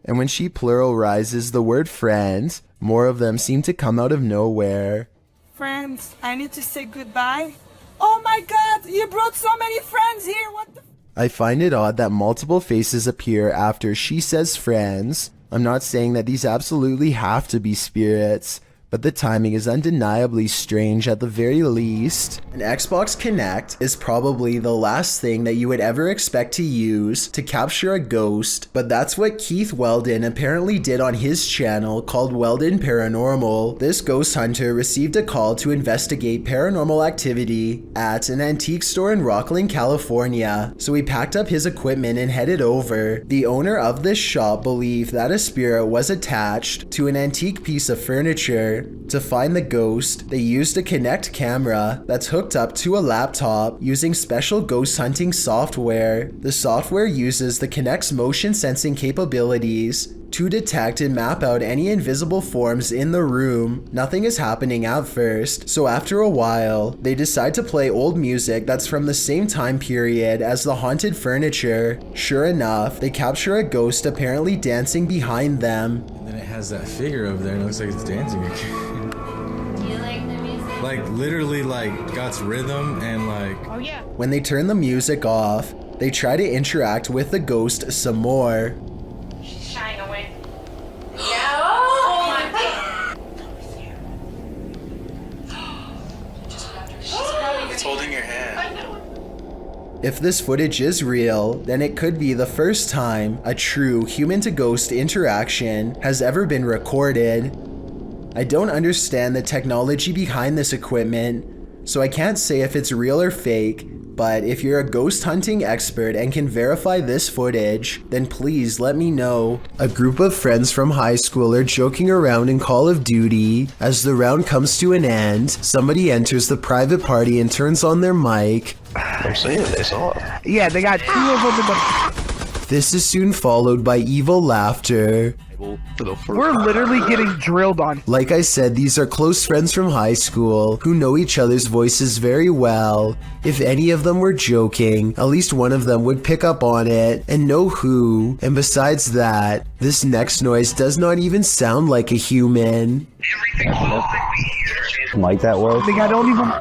And when she pluralizes the word friends, more of them seem to come out of nowhere. Friends, I need to say goodbye. Oh my god, you brought so many friends here, what the I find it odd that multiple faces appear after she says friends. I'm not saying that these absolutely have to be spirits, but the timing is undeniably strange at the very least. An Xbox Kinect is probably the last thing that you would ever expect to use to capture a ghost, but that's what Keith Weldon apparently did on his channel called Weldon Paranormal. This ghost hunter received a call to investigate paranormal activity at an antique store in Rocklin, California, so he packed up his equipment and headed over. The owner of this shop believed that a spirit was attached to an antique piece of furniture there. To find the ghost, they used a Kinect camera that's hooked up to a laptop using special ghost hunting software. The software uses the Kinect's motion sensing capabilities to detect and map out any invisible forms in the room. Nothing is happening at first, so after a while, they decide to play old music that's from the same time period as the haunted furniture. Sure enough, they capture a ghost apparently dancing behind them. And then it has that figure over there and it looks like it's dancing again. Do you like the music? Like literally like got rhythm and like... Oh yeah. When they turn the music off, they try to interact with the ghost some more. She's shying away. Yeah. Oh my god. It's holding your hand. I know. If this footage is real, then it could be the first time a true human-to-ghost interaction has ever been recorded. I don't understand the technology behind this equipment, so I can't say if it's real or fake, but if you're a ghost hunting expert and can verify this footage, then please let me know. A group of friends from high school are joking around in Call of Duty. As the round comes to an end, somebody enters the private party and turns on their mic. I'm saying this off. Yeah, they got 2 of them. This is soon followed by evil laughter. We're literally getting drilled on. Like I said, these are close friends from high school who know each other's voices very well. If any of them were joking, at least one of them would pick up on it and know who. And besides that, this next noise does not even sound like a human. Like that word? I think I don't even...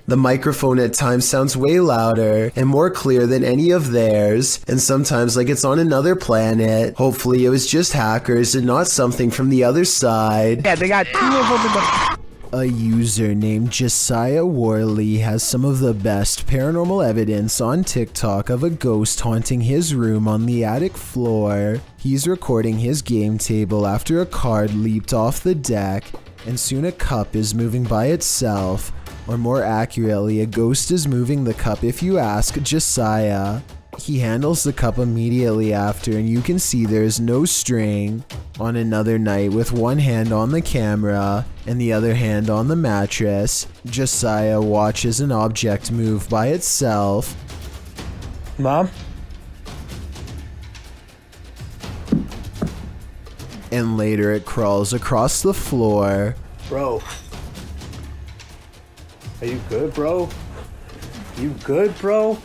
The microphone at times sounds way louder and more clear than any of theirs, and sometimes like it's on another planet. Hopefully it was just hackers and not something from the other side. Yeah, they got 2 of them. A user named Josiah Worley has some of the best paranormal evidence on TikTok of a ghost haunting his room on the attic floor. He's recording his game table after a card leaped off the deck, and soon a cup is moving by itself. Or more accurately, a ghost is moving the cup if you ask Josiah. He handles the cup immediately after, and you can see there is no string. On another night, with one hand on the camera and the other hand on the mattress, Josiah watches an object move by itself. Mom? And later it crawls across the floor. Bro. Are you good, bro? You good, bro?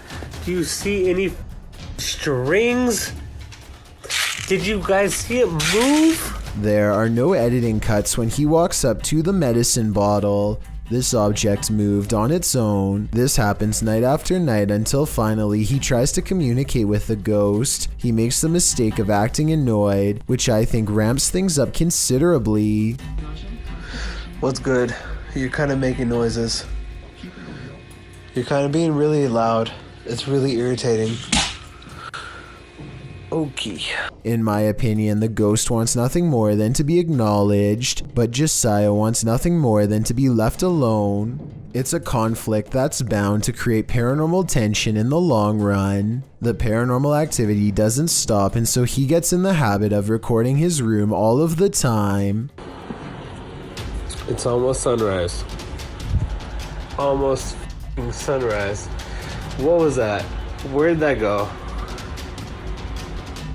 Do you see any strings? Did you guys see it move? There are no editing cuts when he walks up to the medicine bottle. This object moved on its own. This happens night after night until finally he tries to communicate with the ghost. He makes the mistake of acting annoyed, which I think ramps things up considerably. What's good? You're kind of making noises. You're kind of being really loud. It's really irritating. Okay. In my opinion, the ghost wants nothing more than to be acknowledged, but Josiah wants nothing more than to be left alone. It's a conflict that's bound to create paranormal tension in the long run. The paranormal activity doesn't stop, and so he gets in the habit of recording his room all of the time. It's almost sunrise. Almost sunrise. What was that? Where'd that go?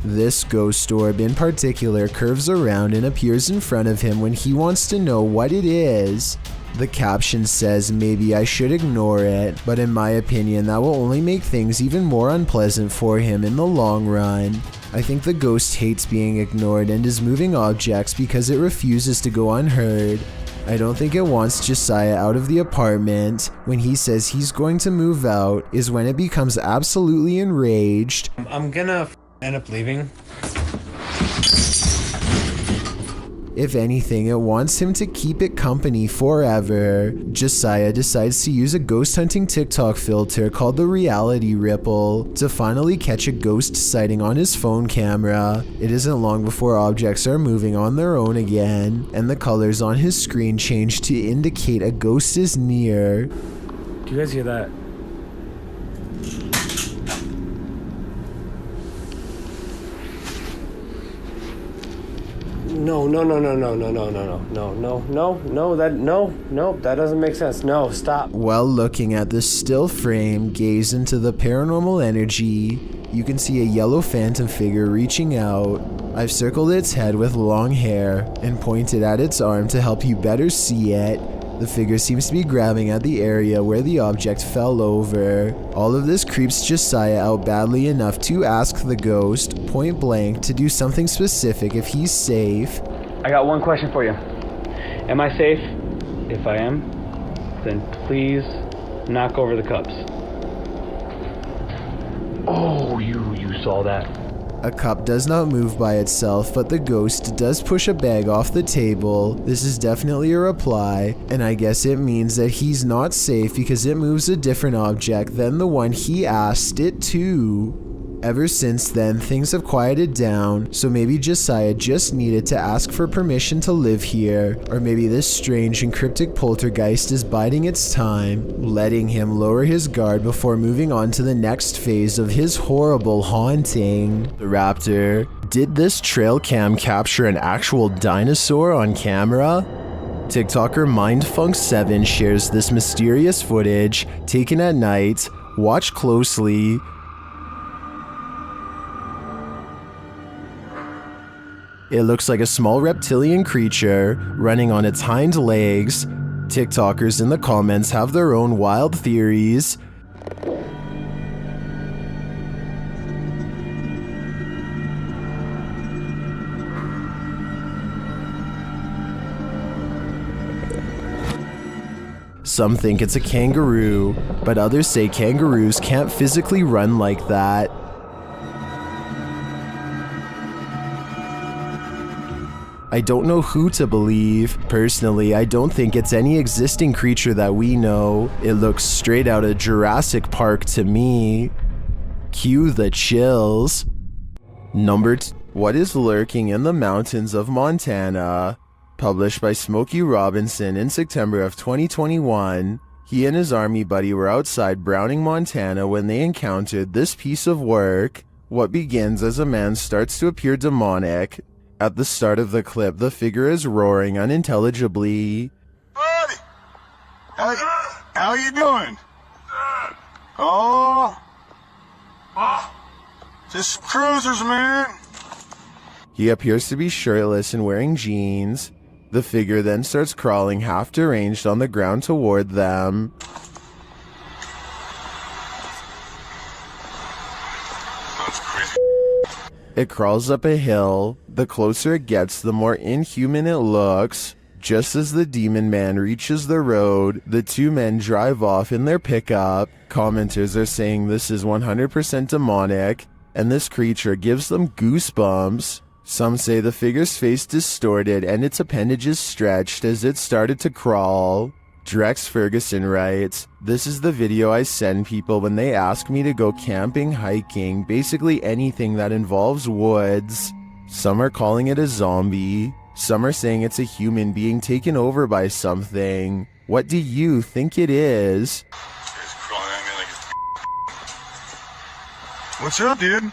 This ghost orb in particular curves around and appears in front of him when he wants to know what it is. The caption says maybe I should ignore it, but in my opinion that will only make things even more unpleasant for him in the long run. I think the ghost hates being ignored and is moving objects because it refuses to go unheard. I don't think it wants Josiah out of the apartment. When he says he's going to move out is when it becomes absolutely enraged. I'm gonna end up leaving. If anything, it wants him to keep it company forever. Josiah decides to use a ghost hunting TikTok filter called the Reality Ripple to finally catch a ghost sighting on his phone camera. It isn't long before objects are moving on their own again, and the colors on his screen change to indicate a ghost is near. Do you guys hear that? That doesn't make sense. No, stop. While looking at this still frame, gaze into the paranormal energy, you can see a yellow phantom figure reaching out. I've circled its head with long hair and pointed at its arm to help you better see it. The figure seems to be grabbing at the area where the object fell over. All of this creeps Josiah out badly enough to ask the ghost, point blank, to do something specific if he's safe. I got one question for you. Am I safe? If I am, then please knock over the cups. Oh, you saw that. A cup does not move by itself, but the ghost does push a bag off the table. This is definitely a reply, and I guess it means that he's not safe because it moves a different object than the one he asked it to. Ever since then, things have quieted down, so maybe Josiah just needed to ask for permission to live here, or maybe this strange and cryptic poltergeist is biding its time, letting him lower his guard before moving on to the next phase of his horrible haunting. The Raptor. Did this trail cam capture an actual dinosaur on camera? TikToker Mindfunk7 shares this mysterious footage taken at night. Watch closely. It looks like a small reptilian creature running on its hind legs. TikTokers in the comments have their own wild theories. Some think it's a kangaroo, but others say kangaroos can't physically run like that. I don't know who to believe. Personally, I don't think it's any existing creature that we know. It looks straight out of Jurassic Park to me. Cue the chills. Number 2. What is lurking in the mountains of Montana? Published by Smokey Robinson in September of 2021. He and his army buddy were outside Browning, Montana when they encountered this piece of work. What begins as a man starts to appear demonic. At the start of the clip, the figure is roaring unintelligibly. Buddy! How you doing? Oh! Just cruisers, man! He appears to be shirtless and wearing jeans. The figure then starts crawling half deranged on the ground toward them. That's crazy. It crawls up a hill. The closer it gets, the more inhuman it looks. Just as the demon man reaches the road, the two men drive off in their pickup. Commenters are saying this is 100% demonic, and this creature gives them goosebumps. Some say the figure's face distorted and its appendages stretched as it started to crawl. Drex Ferguson writes, "This is the video I send people when they ask me to go camping, hiking, basically anything that involves woods." Some are calling it a zombie. Some are saying it's a human being taken over by something. What do you think it is? It's crawling at me like it's... What's up, dude?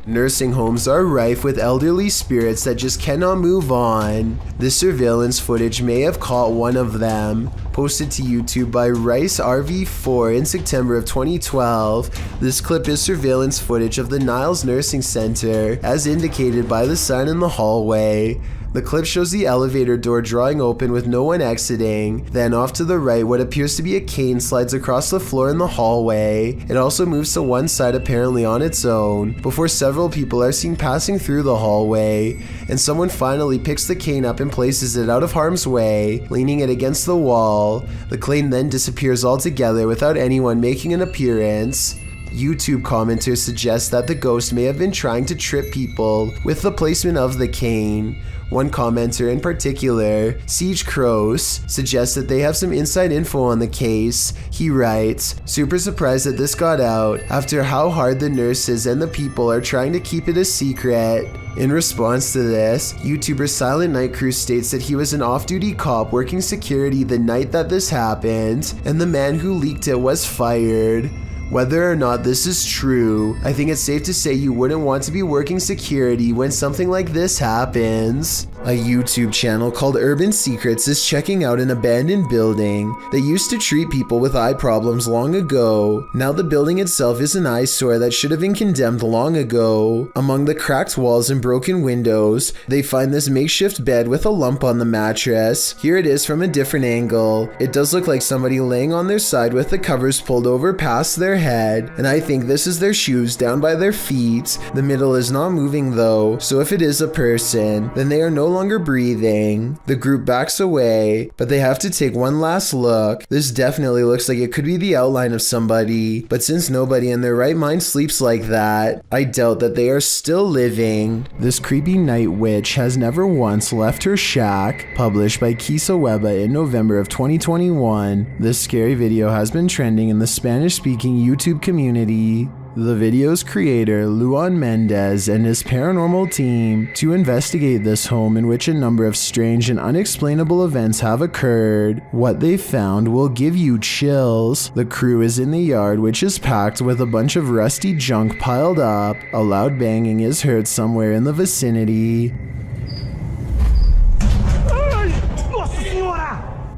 Nursing homes are rife with elderly spirits that just cannot move on. This surveillance footage may have caught one of them. Posted to YouTube by RiceRV4 in September of 2012, this clip is surveillance footage of the Niles Nursing Center, as indicated by the sign in the hallway. The clip shows the elevator door drawing open with no one exiting. Then off to the right, what appears to be a cane slides across the floor in the hallway. It also moves to one side apparently on its own, before several people are seen passing through the hallway, and someone finally picks the cane up and places it out of harm's way, leaning it against the wall. The cane then disappears altogether without anyone making an appearance. YouTube commenters suggest that the ghost may have been trying to trip people with the placement of the cane. One commenter in particular, Siege Crows, suggests that they have some inside info on the case. He writes, "Super surprised that this got out after how hard the nurses and the people are trying to keep it a secret." In response to this, YouTuber Silent Night Crew states that he was an off-duty cop working security the night that this happened, and the man who leaked it was fired. Whether or not this is true, I think it's safe to say you wouldn't want to be working security when something like this happens. A YouTube channel called Urban Secrets is checking out an abandoned building that used to treat people with eye problems long ago. Now the building itself is an eyesore that should have been condemned long ago. Among the cracked walls and broken windows, they find this makeshift bed with a lump on the mattress. Here it is from a different angle. It does look like somebody laying on their side with the covers pulled over past their head, and I think this is their shoes down by their feet. The middle is not moving though, so if it is a person, then they are no longer breathing. The group backs away, but they have to take one last look. This definitely looks like it could be the outline of somebody, but since nobody in their right mind sleeps like that, I doubt that they are still living. This creepy night witch has never once left her shack, published by Kisa Weba in November of 2021. This scary video has been trending in the Spanish-speaking YouTube community. The video's creator, Luan Mendez, and his paranormal team to investigate this home in which a number of strange and unexplainable events have occurred. What they found will give you chills. The crew is in the yard, which is packed with a bunch of rusty junk piled up. A loud banging is heard somewhere in the vicinity.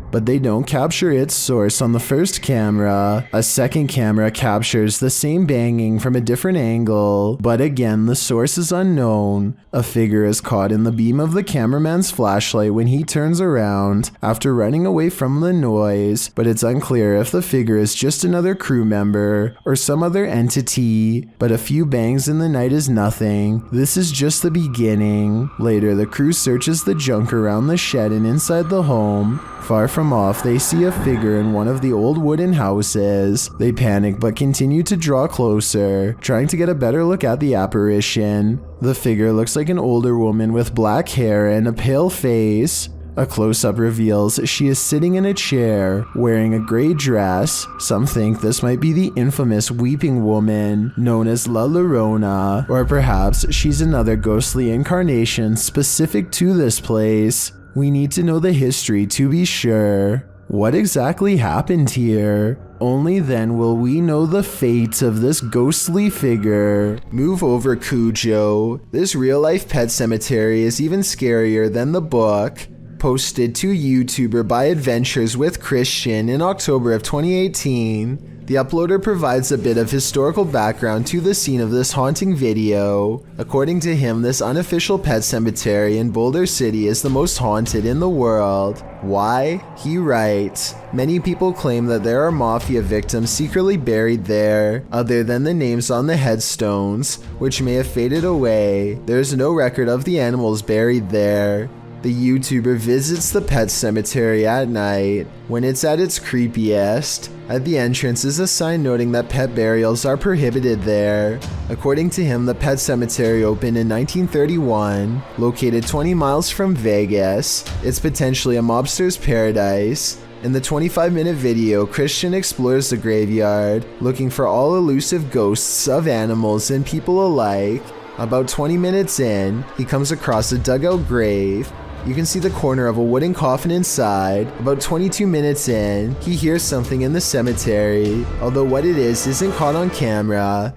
But they don't capture its source on the first camera. A second camera captures the same banging from a different angle, but again the source is unknown. A figure is caught in the beam of the cameraman's flashlight when he turns around after running away from the noise, but it's unclear if the figure is just another crew member or some other entity. But a few bangs in the night is nothing. This is just the beginning. Later, the crew searches the junk around the shed and inside the home. Far from off, they see a figure in one of the old wooden houses. They panic but continue to draw closer, trying to get a better look at the apparition. The figure looks like an older woman with black hair and a pale face. A close-up reveals she is sitting in a chair, wearing a gray dress. Some think this might be the infamous Weeping Woman, known as La Llorona, or perhaps she's another ghostly incarnation specific to this place. We need to know the history to be sure. What exactly happened here? Only then will we know the fate of this ghostly figure. Move over, Cujo. This real-life pet cemetery is even scarier than the book. Posted to YouTuber by Adventures with Christian in October of 2018. The uploader provides a bit of historical background to the scene of this haunting video. According to him, this unofficial pet cemetery in Boulder City is the most haunted in the world. Why? He writes, many people claim that there are mafia victims secretly buried there, other than the names on the headstones, which may have faded away. There's no record of the animals buried there. The YouTuber visits the pet cemetery at night, when it's at its creepiest. At the entrance is a sign noting that pet burials are prohibited there. According to him, the pet cemetery opened in 1931, located 20 miles from Vegas. It's potentially a mobster's paradise. In the 25-minute video, Christian explores the graveyard, looking for all elusive ghosts of animals and people alike. About 20 minutes in, he comes across a dugout grave. You can see the corner of a wooden coffin inside. About 22 minutes in, he hears something in the cemetery, although what it is isn't caught on camera.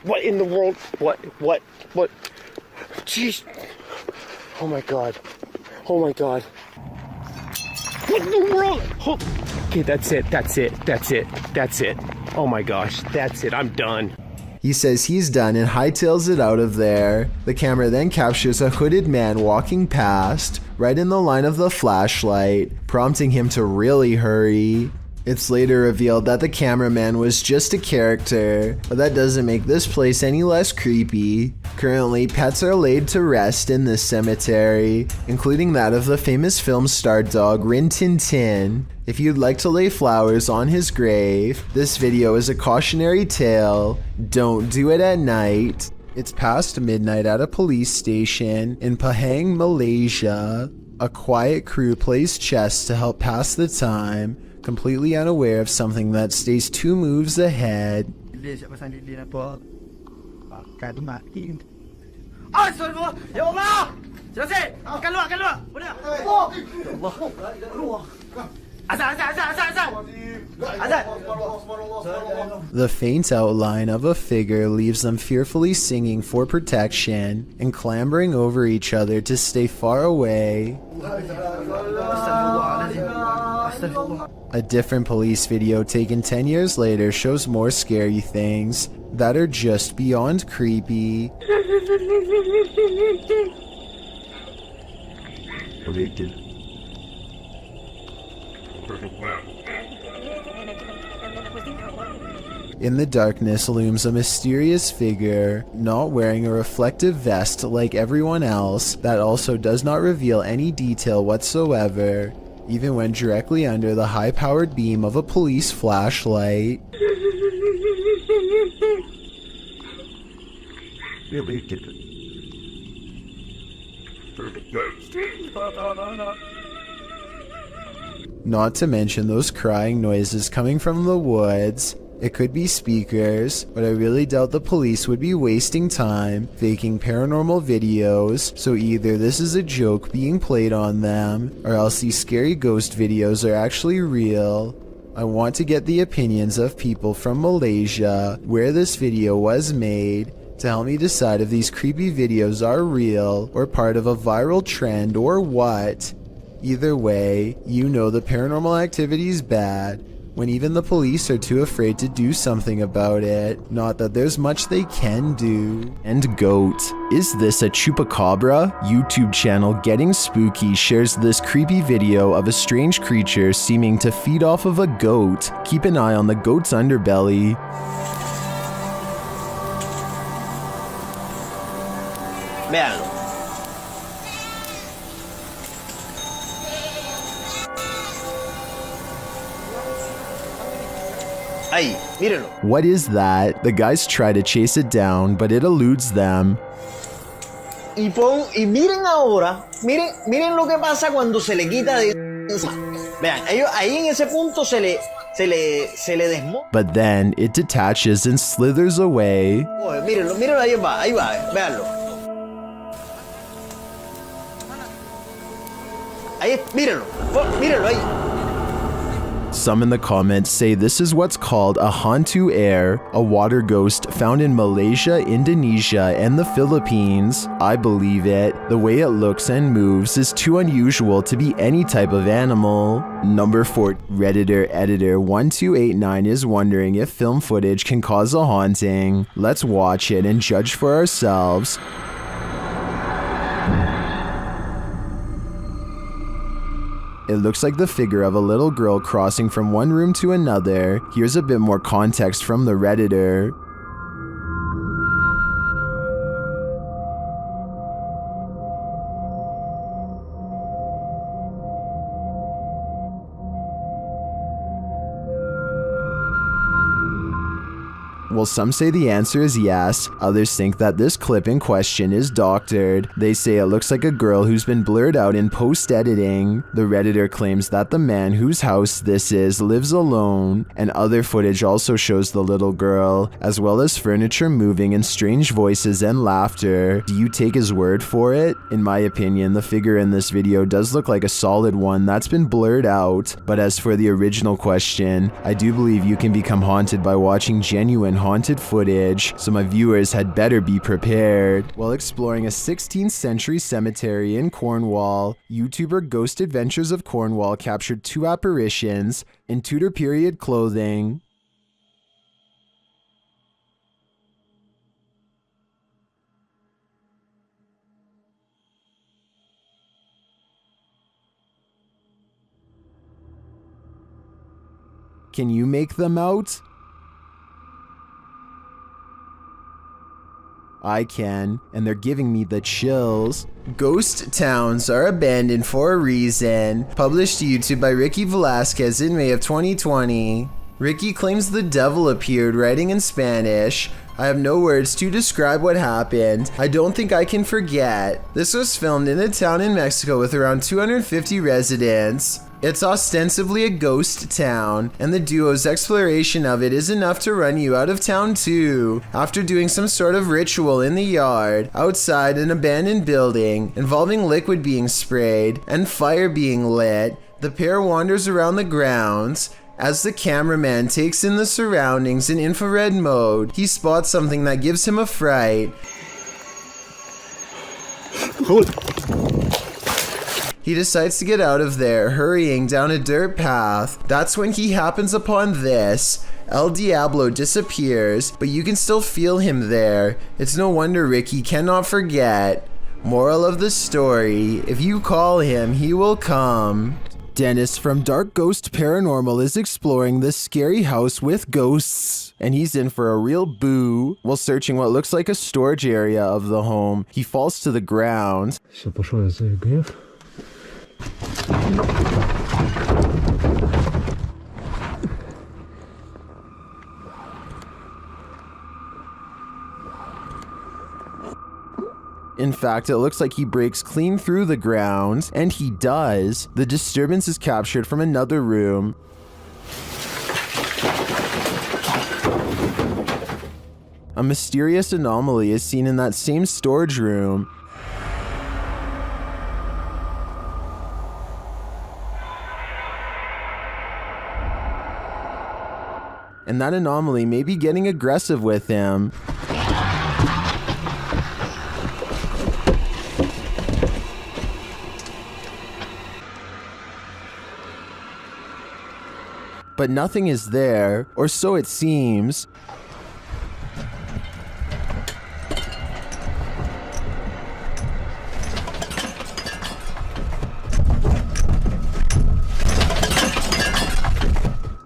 What in the world? What? Jeez. Oh my god. Oh my god. What in the world? Oh. Okay, that's it. Oh my gosh, that's it. I'm done. He says he's done and hightails it out of there. The camera then captures a hooded man walking past, right in the line of the flashlight, prompting him to really hurry. It's later revealed that the cameraman was just a character, but that doesn't make this place any less creepy. Currently, pets are laid to rest in this cemetery, including that of the famous film star dog Rin Tin Tin. If you'd like to lay flowers on his grave, this video is a cautionary tale. Don't do it at night. It's past midnight at a police station in Pahang, Malaysia. A quiet crew plays chess to help pass the time, completely unaware of something that stays 2 moves ahead. The faint outline of a figure leaves them fearfully singing for protection and clambering over each other to stay far away. A different police video taken 10 years later shows more scary things that are just beyond creepy. In the darkness looms a mysterious figure, not wearing a reflective vest like everyone else, that also does not reveal any detail whatsoever, even when directly under the high-powered beam of a police flashlight. Not to mention those crying noises coming from the woods. It could be speakers, but I really doubt the police would be wasting time faking paranormal videos, so either this is a joke being played on them, or else these scary ghost videos are actually real. I want to get the opinions of people from Malaysia, where this video was made, to help me decide if these creepy videos are real, or part of a viral trend, or what. Either way, you know the paranormal activity is bad, when even the police are too afraid to do something about it. Not that there's much they can do. And goat. Is this a chupacabra? YouTube channel Getting Spooky shares this creepy video of a strange creature seeming to feed off of a goat. Keep an eye on the goat's underbelly. Véanlo. Ahí, mírenlo. What is that? The guys try to chase it down, but it eludes them. Y miren ahora, miren lo que pasa cuando se le quita de encima. Vean, ellos ahí en ese punto se le desmonta. But then it detaches and slithers away. Oh, mírenlo, ahí va, véanlo. Ahí, mírenlo ahí. Some in the comments say this is what's called a hantu air, a water ghost found in Malaysia, Indonesia, and the Philippines. I believe it. The way it looks and moves is too unusual to be any type of animal. Number 4, Redditor Editor 1289 is wondering if film footage can cause a haunting. Let's watch it and judge for ourselves. It looks like the figure of a little girl crossing from one room to another. Here's a bit more context from the Redditor. Well, some say the answer is yes, others think that this clip in question is doctored. They say it looks like a girl who's been blurred out in post-editing. The Redditor claims that the man whose house this is lives alone, and other footage also shows the little girl, as well as furniture moving and strange voices and laughter. Do you take his word for it? In my opinion, the figure in this video does look like a solid one that's been blurred out, but as for the original question, I do believe you can become haunted by watching genuine haunted footage, so my viewers had better be prepared. While exploring a 16th century cemetery in Cornwall, YouTuber Ghost Adventures of Cornwall captured 2 apparitions in Tudor period clothing. Can you make them out? I can, and they're giving me the chills. Ghost towns are abandoned for a reason. Published to YouTube by Ricky Velasquez in May of 2020. Ricky claims the devil appeared, writing in Spanish. I have no words to describe what happened. I don't think I can forget. This was filmed in a town in Mexico with around 250 residents. It's ostensibly a ghost town, and the duo's exploration of it is enough to run you out of town too. After doing some sort of ritual in the yard, outside an abandoned building, involving liquid being sprayed and fire being lit, The pair wanders around the grounds. As the cameraman takes in the surroundings in infrared mode, he spots something that gives him a fright. He decides to get out of there, hurrying down a dirt path. That's when he happens upon this. El Diablo disappears, but you can still feel him there. It's no wonder Ricky cannot forget. Moral of the story, if you call him, he will come. Dennis from Dark Ghost Paranormal is exploring this scary house with ghosts, and he's in for a real boo. While searching what looks like a storage area of the home, he falls to the ground. In fact, it looks like he breaks clean through the ground, and he does. The disturbance is captured from another room. A mysterious anomaly is seen in that same storage room. And that anomaly may be getting aggressive with him. But nothing is there, or so it seems.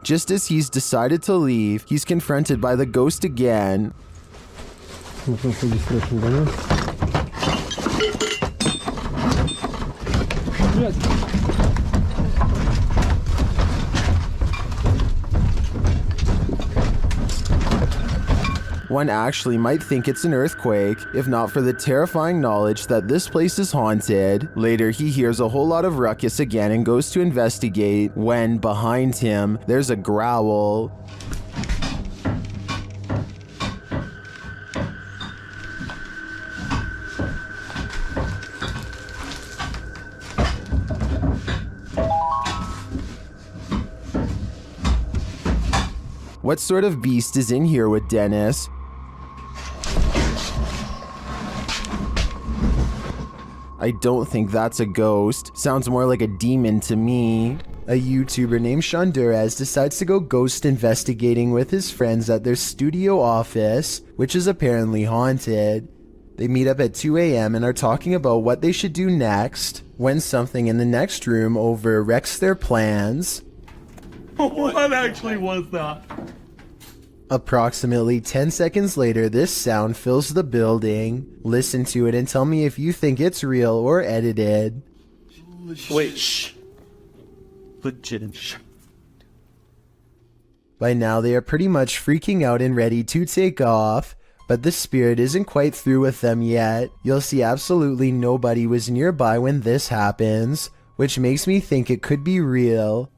Just as he's decided to leave, he's confronted by the ghost again. One actually might think it's an earthquake, if not for the terrifying knowledge that this place is haunted. Later, he hears a whole lot of ruckus again and goes to investigate, when, behind him, there's a growl. What sort of beast is in here with Dennis? I don't think that's a ghost. Sounds more like a demon to me. A YouTuber named Shondurez decides to go ghost investigating with his friends at their studio office, which is apparently haunted. They meet up at 2 a.m. and are talking about what they should do next, when something in the next room over wrecks their plans. What actually was that? Approximately 10 seconds later, this sound fills the building. Listen to it and tell me if you think it's real or edited. Wait, shh. Legit. By now, they are pretty much freaking out and ready to take off, but the spirit isn't quite through with them yet. You'll see absolutely nobody was nearby when this happens, which makes me think it could be real.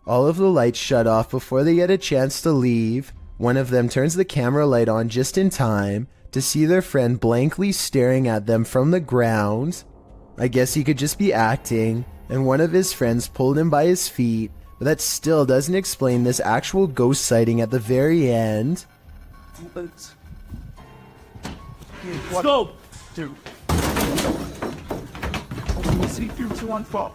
All of the lights shut off before they get a chance to leave. One of them turns the camera light on just in time to see their friend blankly staring at them from the ground. I guess he could just be acting, and one of his friends pulled him by his feet, but that still doesn't explain this actual ghost sighting at the very end. Stop! Dude. See through to unfold.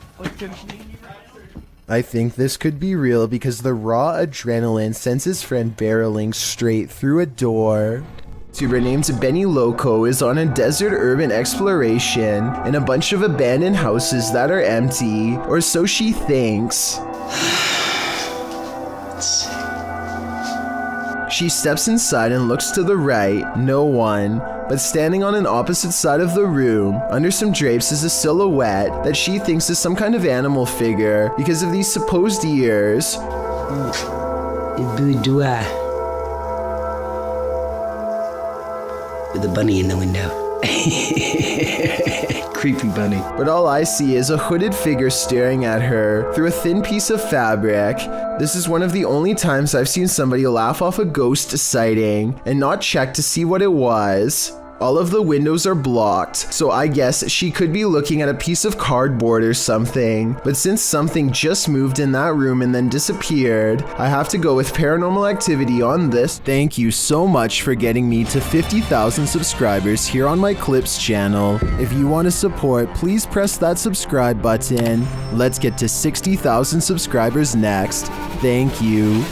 I think this could be real because the raw adrenaline sends his friend barreling straight through a door. YouTuber named Benny Loco is on a desert urban exploration in a bunch of abandoned houses that are empty, or so she thinks. She steps inside and looks to the right, no one, but standing on an opposite side of the room, under some drapes, is a silhouette that she thinks is some kind of animal figure because of these supposed ears. With a bunny in the window. Creepy bunny. But all I see is a hooded figure staring at her through a thin piece of fabric. This is one of the only times I've seen somebody laugh off a ghost sighting and not check to see what it was. All of the windows are blocked, so I guess she could be looking at a piece of cardboard or something. But since something just moved in that room and then disappeared, I have to go with Paranormal Activity on this. Thank you so much for getting me to 50,000 subscribers here on my Clips channel. If you want to support, please press that subscribe button. Let's get to 60,000 subscribers next. Thank you.